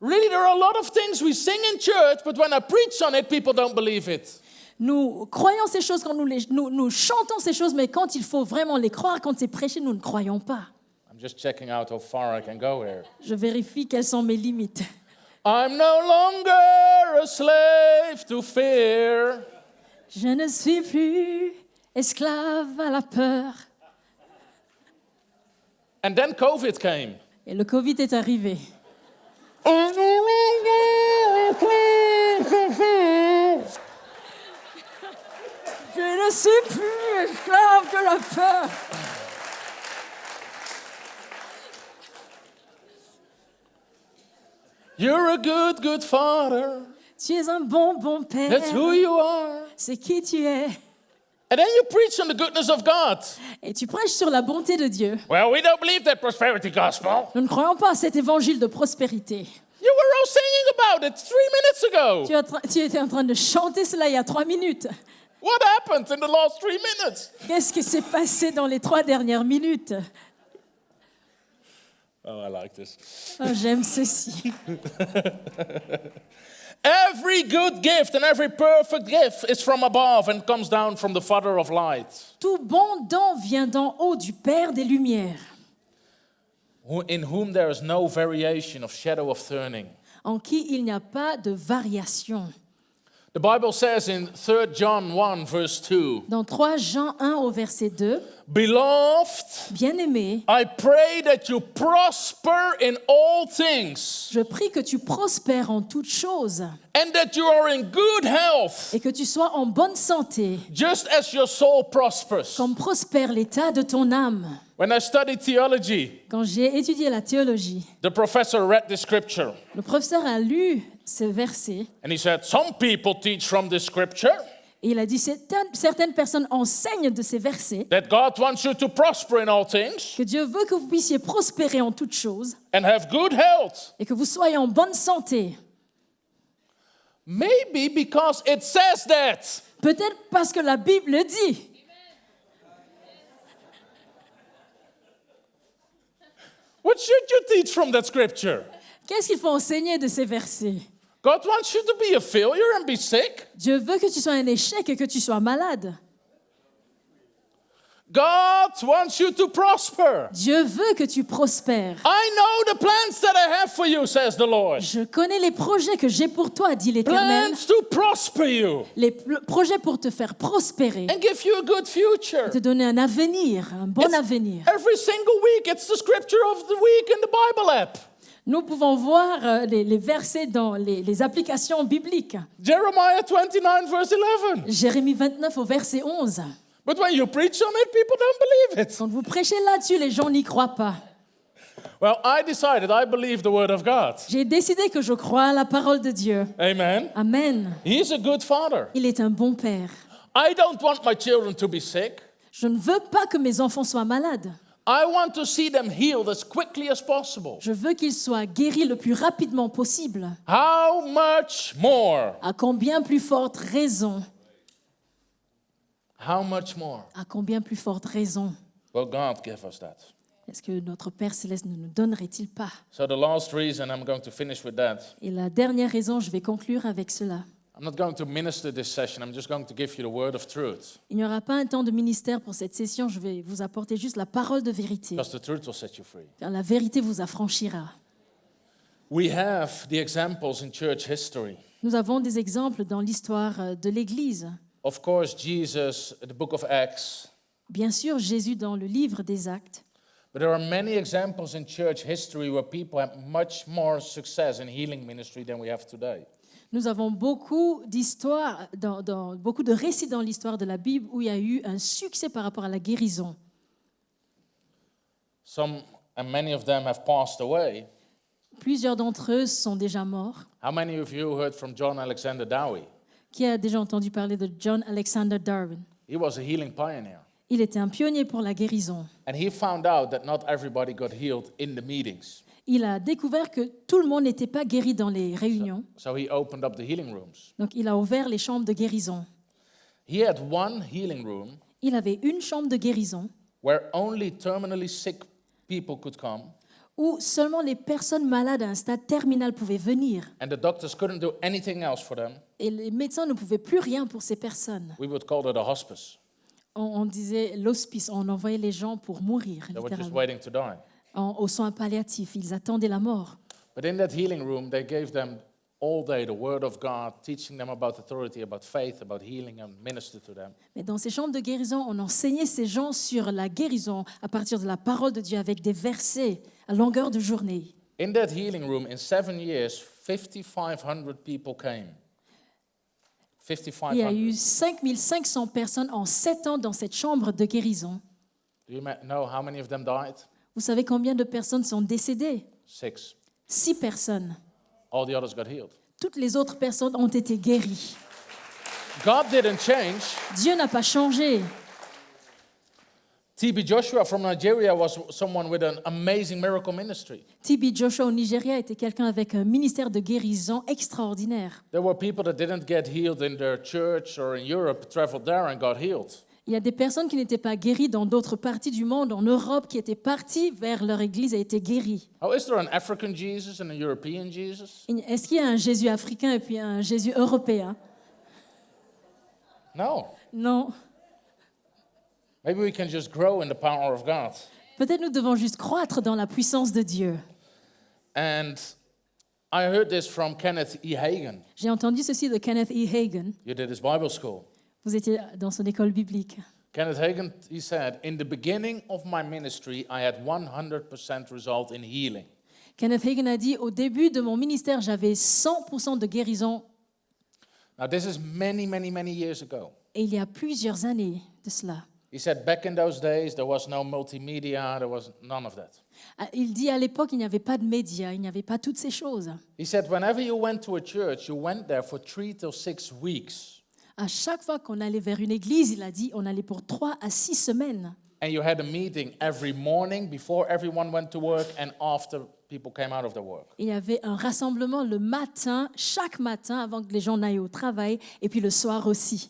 Really, there are a lot of things we sing in church, but when I preach on it, people don't believe it. Nous croyons ces choses quand nous chantons ces choses, mais quand il faut vraiment les croire, quand c'est prêché, nous ne croyons pas. I'm just checking out how far I can go here. Je vérifie quelles sont mes limites. I'm no longer a slave to fear. Je ne suis plus esclave à la peur. And then COVID came. Et le Covid est arrivé. Je ne suis plus esclave de la peur. You're a good, good father. Tu es un bon père. That's who you are. C'est qui tu es. And then you preach on the goodness of God. Et tu prêches sur la bonté de Dieu. Well, we don't believe that prosperity gospel. Nous ne croyons pas à cet évangile de prospérité. You were all singing about it 3 minutes ago. Tu étais en train de chanter cela il y a 3 minutes. What happened in the last 3 minutes? Qu'est-ce qui s'est passé dans les 3 dernières minutes? Oh, I like this. Oh, j'aime ceci. Every good gift and every perfect gift is from above and comes down from the Father of light, Tout bon don vient d'en haut du Père des Lumières, in whom there is no variation of shadow of turning. en qui il n'y a pas de variation. The Bible says in 3 John 1, verse 2, Dans 3 Jean 1 au verset 2, Beloved, Bien-aimé, I pray that you prosper in all things je prie que tu prospères en toutes choses and that you are in good health, et que tu sois en bonne santé, just as your soul prospers. comme prospère l'état de ton âme. When I studied theology, Quand j'ai étudié la théologie, the professor read the scripture le professeur a lu ce verset and he said, Some people teach from the scripture et il a dit certaines personnes enseignent de ces versets that God wants you to prosper in all things que Dieu veut que vous puissiez prospérer en toutes choses and have good health. et que vous soyez en bonne santé. Maybe because it says that. Peut-être parce que la Bible le dit. What should you teach from that scripture? Qu'est-ce qu'il faut enseigner de ces versets? God wants you to be a failure and be sick. Dieu veut que tu sois un échec et que tu sois malade. God wants you to prosper. Dieu veut que tu prospères. I know the plans that I have for you, says the Lord. Je connais les projets que j'ai pour toi, dit l'Éternel. Plans to prosper you Les projets pour te faire prospérer, and give you a good future. te donner un avenir, un bon avenir. Every single week, it's the scripture of the week in the Bible app. Nous pouvons voir les versets dans les applications bibliques. Jeremiah 29, verse 11. Jérémie 29 au verset 11. But when you preach on it, people don't believe it. Quand vous prêchez là-dessus, les gens n'y croient pas. Well, I decided I believe the word of God. J'ai décidé que je crois à la parole de Dieu. Amen. Amen. He's a good father. Il est un bon père. I don't want my children to be sick. Je ne veux pas que mes enfants soient malades. I want to see them healed as quickly as possible. Je veux qu'ils soient guéris le plus rapidement possible. How much more? À combien plus forte raison? How much more À combien plus forte raison? will God give us that? Est-ce que notre Père Céleste ne nous donnerait-il pas? So the last reason, I'm going to finish with that. Et la dernière raison, je vais conclure avec cela. I'm not going to minister this session. I'm just going to give you the word of truth. Il n'y aura pas un temps de ministère pour cette session, je vais vous apporter juste la parole de vérité. Because the truth will set you free. Car la vérité vous affranchira. We have the examples in church history. Nous avons des exemples dans l'histoire de l'Église. Of course, Jesus, the book of Acts. Bien sûr, Jésus dans le livre des Actes. But there are many examples in church history where people have much more success in healing ministry than we have today. Nous avons beaucoup d'histoires, beaucoup de récits dans l'histoire de la Bible où il y a eu un succès par rapport à la guérison. Some and many of them have passed away. Plusieurs d'entre eux sont déjà morts. How many of you heard from John Alexander Dowie? Qui a déjà entendu parler de John Alexander Darwin? He was a healing pioneer. Il était un pionnier pour la guérison. And he found out that not everybody got healed in the meetings. Il a découvert que tout le monde n'était pas guéri dans les réunions. So he opened up the healing rooms. Donc il a ouvert les chambres de guérison. He had one healing room Il avait une chambre de guérison where only terminally sick people could come. où seulement les personnes malades à un stade terminal pouvaient venir. And the doctors couldn't do anything else for them. Et les médecins ne pouvaient plus rien pour ces personnes. We would call it a hospice. On disait l'hospice, on envoyait les gens pour mourir, They were just littéralement. waiting to die. Aux soins palliatifs, ils attendaient la mort. But in that healing room, they gave them all day the word of God, teaching them about authority, about faith, about healing, and ministered to them. Mais dans ces chambres de guérison, on enseignait ces gens sur la guérison à partir de la parole de Dieu avec des versets à longueur de journée. In that healing room, in 7 years, 5,500 people came. Il y a eu 5,500. 5500 personnes en 7 ans dans cette chambre de guérison. Do you know how many of them died? Vous savez combien de personnes sont décédées? 6. 6 personnes. All the others got healed. Toutes les autres personnes ont été guéries. God didn't change. Dieu n'a pas changé. T.B. Joshua from Nigeria was someone with an amazing miracle ministry. T.B. Joshua au Nigeria était quelqu'un avec un ministère de guérison extraordinaire. There were people that didn't get healed in their church or in Europe, traveled there and got healed. Il y a des personnes qui n'étaient pas guéries dans d'autres parties du monde, en Europe, qui étaient parties vers leur église et étaient guéries. Oh, is there an African Jesus and a European Jesus? Est-ce qu'il y a un Jésus africain et puis un Jésus européen? No. Non. Maybe we can just grow in the power of God. Peut-être nous devons juste croître dans la puissance de Dieu. And I heard this from Kenneth E. Hagin. J'ai entendu ceci de Kenneth E. Hagin. You did his Bible school. Vous étiez dans son école biblique. Kenneth Hagin, he said, in the beginning of my ministry, I had 100% result in healing. Kenneth Hagin a dit, au début de mon ministère, j'avais 100% de guérison. Now, this is many, many, many years ago. Et il y a plusieurs années de cela. He said back in those days, there was no multimedia, there was none of that. Il dit, à l'époque, il n'y avait pas de médias, il n'y avait pas toutes ces choses. He said whenever you went to a church, you went there for 3 to 6 weeks. À chaque fois qu'on allait vers une église, il a dit, on allait pour 3 à 6 semaines. And you had a meeting every morning before everyone went to work and after people came out of their work. Il y avait un rassemblement le matin, chaque matin, avant que les gens n'aillent au travail, et puis le soir aussi.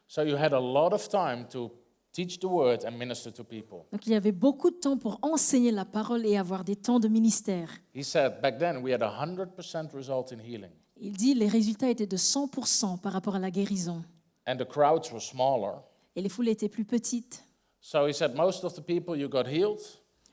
So you had a lot of time to teach the word and minister to people. Donc il y avait beaucoup de temps pour enseigner la parole et avoir des temps de ministère. He said back then we had 100% result in healing. Il dit, les résultats étaient de 100% par rapport à la guérison. And the crowds were smaller. Et les foules étaient plus petites. So he said most of the people you got healed.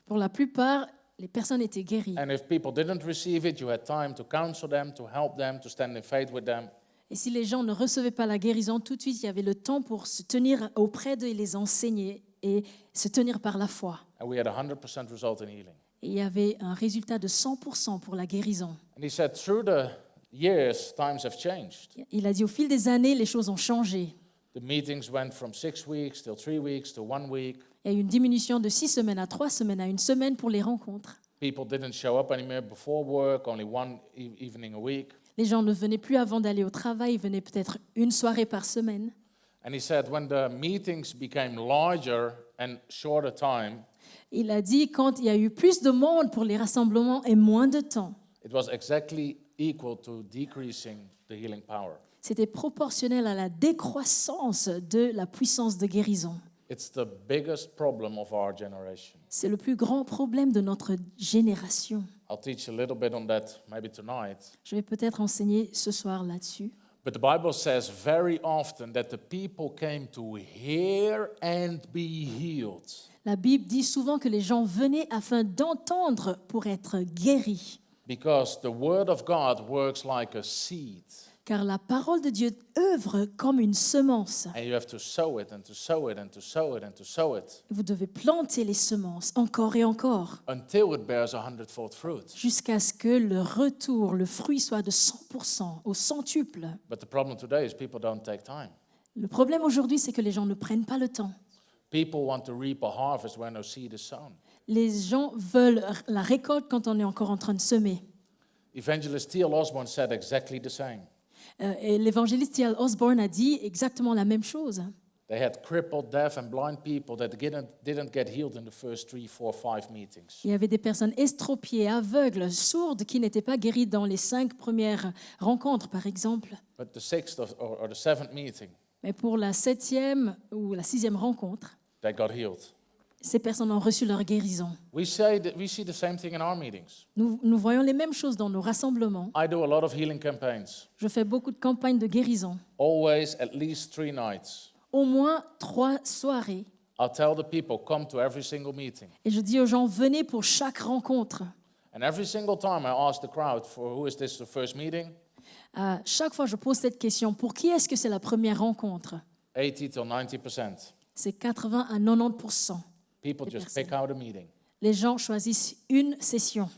Pour la plupart, les personnes étaient guéries. And if people didn't receive it, you had time to counsel them, to help them, to stand in faith with them. Et si les gens ne recevaient pas la guérison, tout de suite, il y avait le temps pour se tenir auprès d'eux et les enseigner et se tenir par la foi. And we had 100% result in healing. Et il y avait un résultat de 100% pour la guérison. And he said through the years, times have changed. Il a dit, au fil des années, les choses ont changé. The meetings went from 6 weeks till 3 weeks to 1 week. Il y a eu une diminution de 6 semaines à 3 semaines, à 1 semaine pour les rencontres. People didn't show up anymore before work, only one evening a week. Les gens ne venaient plus avant d'aller au travail, ils venaient peut-être une soirée par semaine. And he said when the meetings became larger and shorter time, Il a dit, quand il y a eu plus de monde pour les rassemblements et moins de temps, it was exactly equal to decreasing the healing power. c'était proportionnel à la décroissance de la puissance de guérison. It's the biggest problem of our generation. C'est le plus grand problème de notre génération. I'll teach a little bit on that maybe tonight. Je vais peut-être enseigner ce soir là-dessus. But the Bible says very often that the people came to hear and be healed. La Bible dit souvent que les gens venaient afin d'entendre pour être guéris. Because the word of God works like a seed. Car la parole de Dieu œuvre comme une semence. And you have to sow it and to sow it and to sow it and to sow it Vous devez planter les semences encore et encore until it bears 100-fold fruit. jusqu'à ce que le retour, le fruit soit de 100%, au centuple. But the problem today is people don't take time. Le problème aujourd'hui, c'est que les gens ne prennent pas le temps. People want to reap a harvest where no seed is sown. Les gens veulent la récolte quand on est encore en train de semer. Evangelist T.L. Osborne said exactly the same. Et l'évangéliste T.L. Osborne a dit exactement la même chose. They had crippled, deaf, and blind people that didn't get healed in the first 3, 4, 5 meetings. Il y avait des personnes estropiées, aveugles, sourdes qui n'étaient pas guéries dans les 5 premières rencontres, par exemple. But the 6th or the 7th meeting, Mais pour la 7e ou la 6e rencontre, they got healed. Ces personnes ont reçu leur guérison. We see the same thing in our meetings. Nous voyons les mêmes choses dans nos rassemblements. I do a lot of healing campaigns. Je fais beaucoup de campagnes de guérison. Always at least 3 nights. Au moins 3 soirées. I'll tell the people, come to every single meeting. Et je dis aux gens, venez pour chaque rencontre. And every single time I ask the crowd for who is this the first meeting? Chaque fois, je pose cette question. Pour qui est-ce que c'est la première rencontre? 80 till 90%. C'est 80 à 90%. People Des just pick out a meeting. Les gens choisissent une session.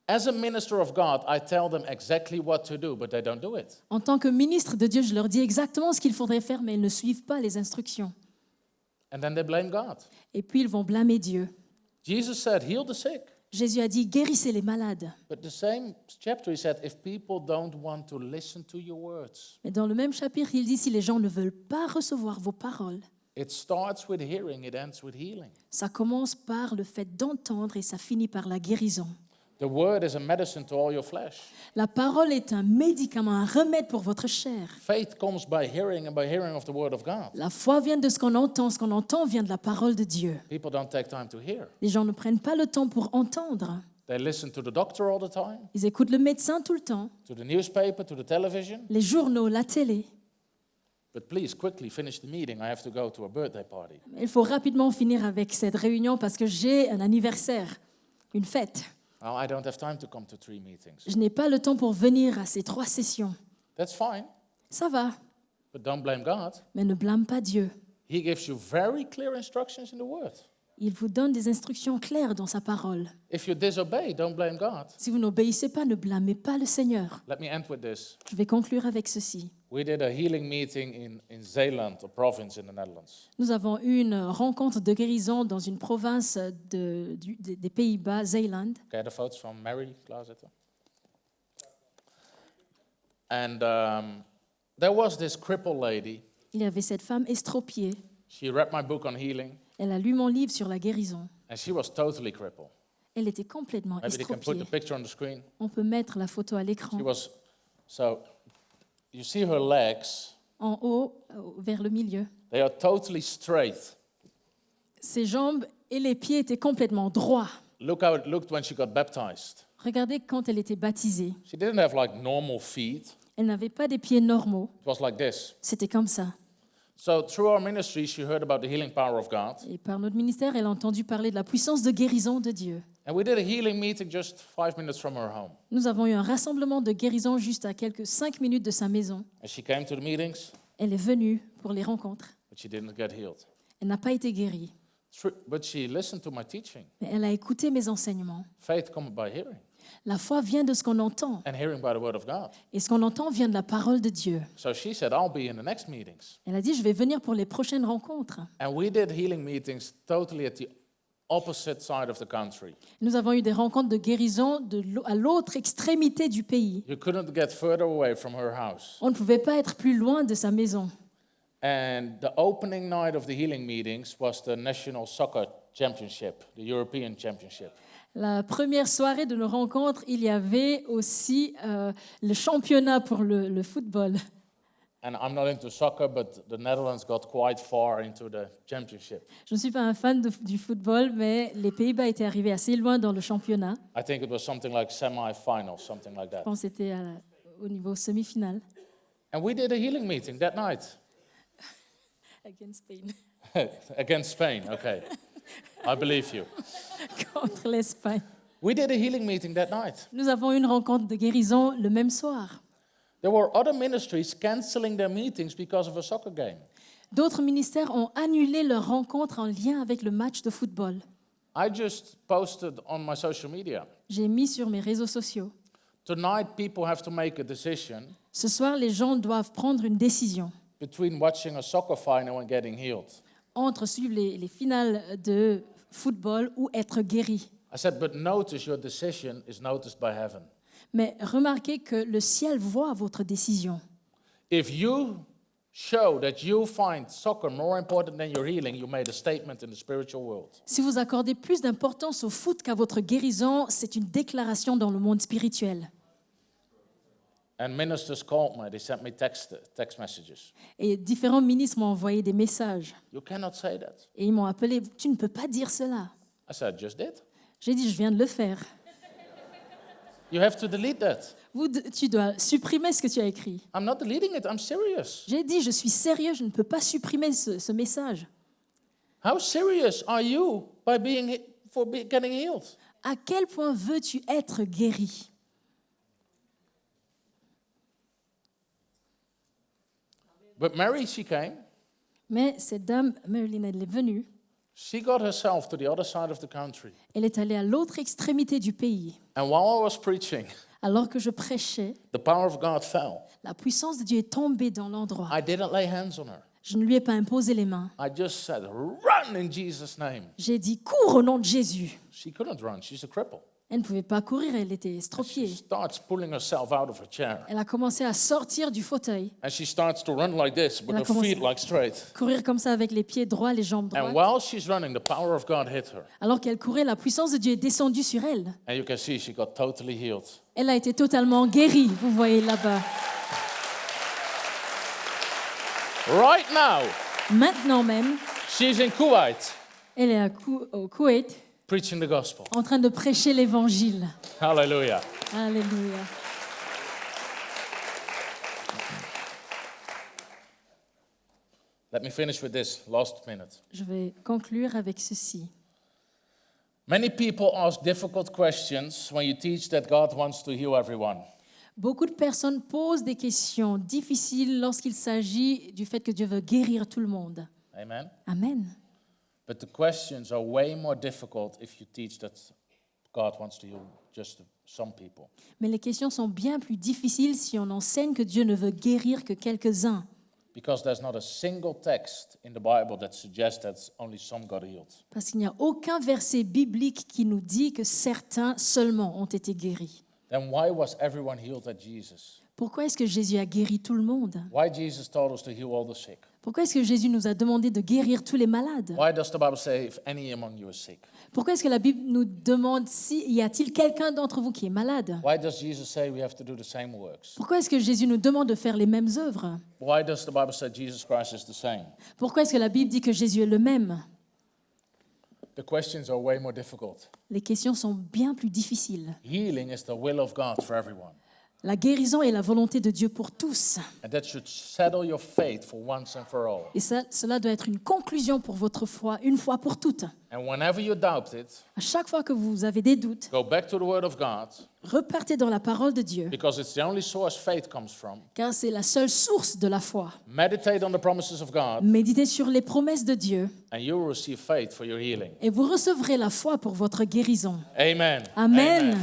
As a minister of God, I tell them exactly what to do, but they don't do it. En tant que ministre de Dieu, je leur dis exactement ce qu'il faudrait faire, mais ils ne suivent pas les instructions. And then they blame God. Et puis, ils vont blâmer Dieu. Jesus said, heal the sick. Jésus a dit, guérissez les malades. But the same chapter, he said, if people don't want to listen to your words, Mais dans le même chapitre, il dit, si les gens ne veulent pas recevoir vos paroles, it starts with hearing, it ends with healing. ça commence par le fait d'entendre et ça finit par la guérison. The word is a medicine to all your flesh. La parole est un médicament, un remède pour votre chair. Faith comes by hearing and by hearing of the word of God. La foi vient de ce qu'on entend vient de la parole de Dieu. People don't take time to hear. Les gens ne prennent pas le temps pour entendre. They listen to the doctor all the time, Ils écoutent le médecin tout le temps, to the newspaper, to the television. les journaux, la télé. But please, quickly finish the meeting. I have to go to a birthday party. Il faut rapidement finir avec cette réunion parce que j'ai un anniversaire, une fête. Oh, I don't have time to come to 3 meetings. Je n'ai pas le temps pour venir à ces 3 sessions. That's fine, Ça va, but don't blame God. mais ne blâme pas Dieu. He gives you very clear instructions in the word. Il vous donne des instructions claires dans sa parole. If you disobey, don't blame God. Si vous n'obéissez pas, ne blâmez pas le Seigneur. Let me end with this. Je vais conclure avec ceci. We did a healing meeting in Zeeland, a province in the Netherlands. Nous avons eu une rencontre de guérison dans une province des Pays-Bas, Zeeland. Okay, the photos from Mary Klaarzette. And there was this crippled lady. Il y avait cette femme estropiée. She read my book on healing, Elle a lu mon livre sur la guérison. and she was totally crippled. Elle était complètement Maybe they can put estropiée. the picture on the screen. On peut mettre la photo à l'écran. She was, so you see her legs, En haut, vers le milieu. they are totally straight. Ses jambes et les pieds étaient complètement droits. Look how it looked when she got baptized. Regardez quand elle était baptisée. She didn't have like normal feet. Elle n'avait pas des pieds normaux. It was like this. C'était comme ça. So through our ministry, she heard about the healing power of God. Et par notre ministère, elle a entendu parler de la puissance de guérison de Dieu. And we did a healing meeting just 5 minutes from her home. Nous avons eu un rassemblement de guérison juste à quelques 5 minutes de sa maison. And she came to the meetings, Elle est venue pour les rencontres. but she didn't get healed. Elle n'a pas été guérie. But she listened to my teaching. Mais elle a écouté mes enseignements. Faith comes by hearing, La foi vient de ce qu'on entend. and hearing by the word of God. Et ce qu'on entend vient de la parole de Dieu. So she said, I'll be in the next meetings. Elle a dit, je vais venir pour les prochaines rencontres. And we did healing meetings totally at the opposite side of the country. Nous avons eu des rencontres de guérison à l'autre extrémité du pays. You couldn't get further away from her house. On ne pouvait pas être plus loin de sa maison. And the opening night of the healing meetings was the National Soccer Championship, the European Championship. La première soirée de nos rencontres, il y avait aussi le championnat pour le football. And I'm not into soccer, but the Netherlands got quite far into the championship. Je ne suis pas un fan du football, mais les Pays-Bas étaient arrivés assez loin dans le championnat. I think it was something like semi-final, something like Je that. pense que c'était au niveau semi-final. And we did a healing meeting that night Against Spain. against Spain. Okay, I believe you. Contre l'Espagne. We did a healing meeting that night. Nous avons eu une rencontre de guérison le même soir. There were other ministries canceling their meetings because of a soccer game. D'autres ministères ont annulé leurs rencontres en lien avec le match de football. I just posted on my social media. J'ai mis sur mes réseaux sociaux. Tonight, people have to make a decision Ce soir, les gens doivent prendre une décision between watching a soccer final and getting healed. entre suivre les finales de football ou être guéri. I said, but notice your decision is noticed by heaven. Mais remarquez que le ciel voit votre décision. If you show that you find soccer more important than your healing, you made a statement in the spiritual world. Si vous accordez plus d'importance au foot qu'à votre guérison, c'est une déclaration dans le monde spirituel. And ministers called me. They sent me text messages. Et différents ministres m'ont envoyé des messages. You cannot say that. Et ils m'ont appelé, tu ne peux pas dire cela. I said, I just did. J'ai dit, je viens de le faire. You have to delete that. Tu dois supprimer ce que tu as écrit. I'm not deleting it. I'm serious. J'ai dit, je suis sérieux, je ne peux pas supprimer ce message. How serious are you by getting healed? À quel point veux-tu être guéri? But Mary, she came. Mais cette dame, Marilyn, elle est venue. She got herself to the other side of the country. Elle est allée à l'autre extrémité du pays. And while I was preaching, Alors que je prêchais, the power of God fell. la puissance de Dieu est tombée dans l'endroit. I didn't lay hands on her. Je ne lui ai pas imposé les mains. I just said, run in Jesus' name. J'ai dit, cours au nom de Jésus. She couldn't run. She's a cripple. Elle ne pouvait pas courir, elle était She estropiée. starts pulling herself out of her chair. Elle a commencé à sortir du fauteuil, And she starts to run like this with Elle a her commencé- feet like straight. courir comme ça avec les pieds droits, les jambes And droites. while she's running, the power of God hit her. Alors qu'elle courait, la puissance de Dieu est descendue sur elle. And you can see she got totally healed. Elle a été totalement guérie, vous voyez là-bas. Right now, Maintenant même, she's in Kuwait elle est au Koweït preaching the gospel. en train de prêcher l'évangile. Hallelujah. Alléluia. Let me finish with this last minute. Je vais conclure avec ceci. Many people ask difficult questions when you teach that God wants to heal everyone. Beaucoup de personnes posent des questions difficiles lorsqu'il s'agit du fait que Dieu veut guérir tout le monde. Amen. Amen. But the questions are way more difficult if you teach that God wants to heal just some people. Mais les questions sont bien plus difficiles si on enseigne que Dieu ne veut guérir que quelques-uns. Because there's not a single text in the Bible that suggests that only some got healed. Parce qu'il n'y a aucun verset biblique qui nous dit que certains seulement ont été guéris. Then why was everyone healed at Jesus? Pourquoi est-ce que Jésus a guéri tout le monde? Why Jesus told us to heal all the sick? Pourquoi est-ce que Jésus nous a demandé de guérir tous les malades? Why does the Bible say if any among you is sick? Pourquoi est-ce que la Bible nous demande y a-t-il quelqu'un d'entre vous qui est malade? Why does Jesus say we have to do the same works? Pourquoi est-ce que Jésus nous demande de faire les mêmes œuvres? Why does the Bible say Jesus Christ is the same? Pourquoi est-ce que la Bible dit que Jésus est le même? The questions are way more difficult. Les questions sont bien plus difficiles. Healing is the will of God for everyone. La guérison est la volonté de Dieu pour tous. And that should settle your faith for once and for all. Et cela doit être une conclusion pour votre foi, une fois pour toutes. And whenever you doubt it, À chaque fois que vous avez des doutes, go back to the Word of God, repartez dans la parole de Dieu, because it's the only source faith comes from. car c'est la seule source de la foi. Meditate on the promises of God, Méditez sur les promesses de Dieu and you will receive faith for your healing. et vous recevrez la foi pour votre guérison. Amen. Amen. Amen.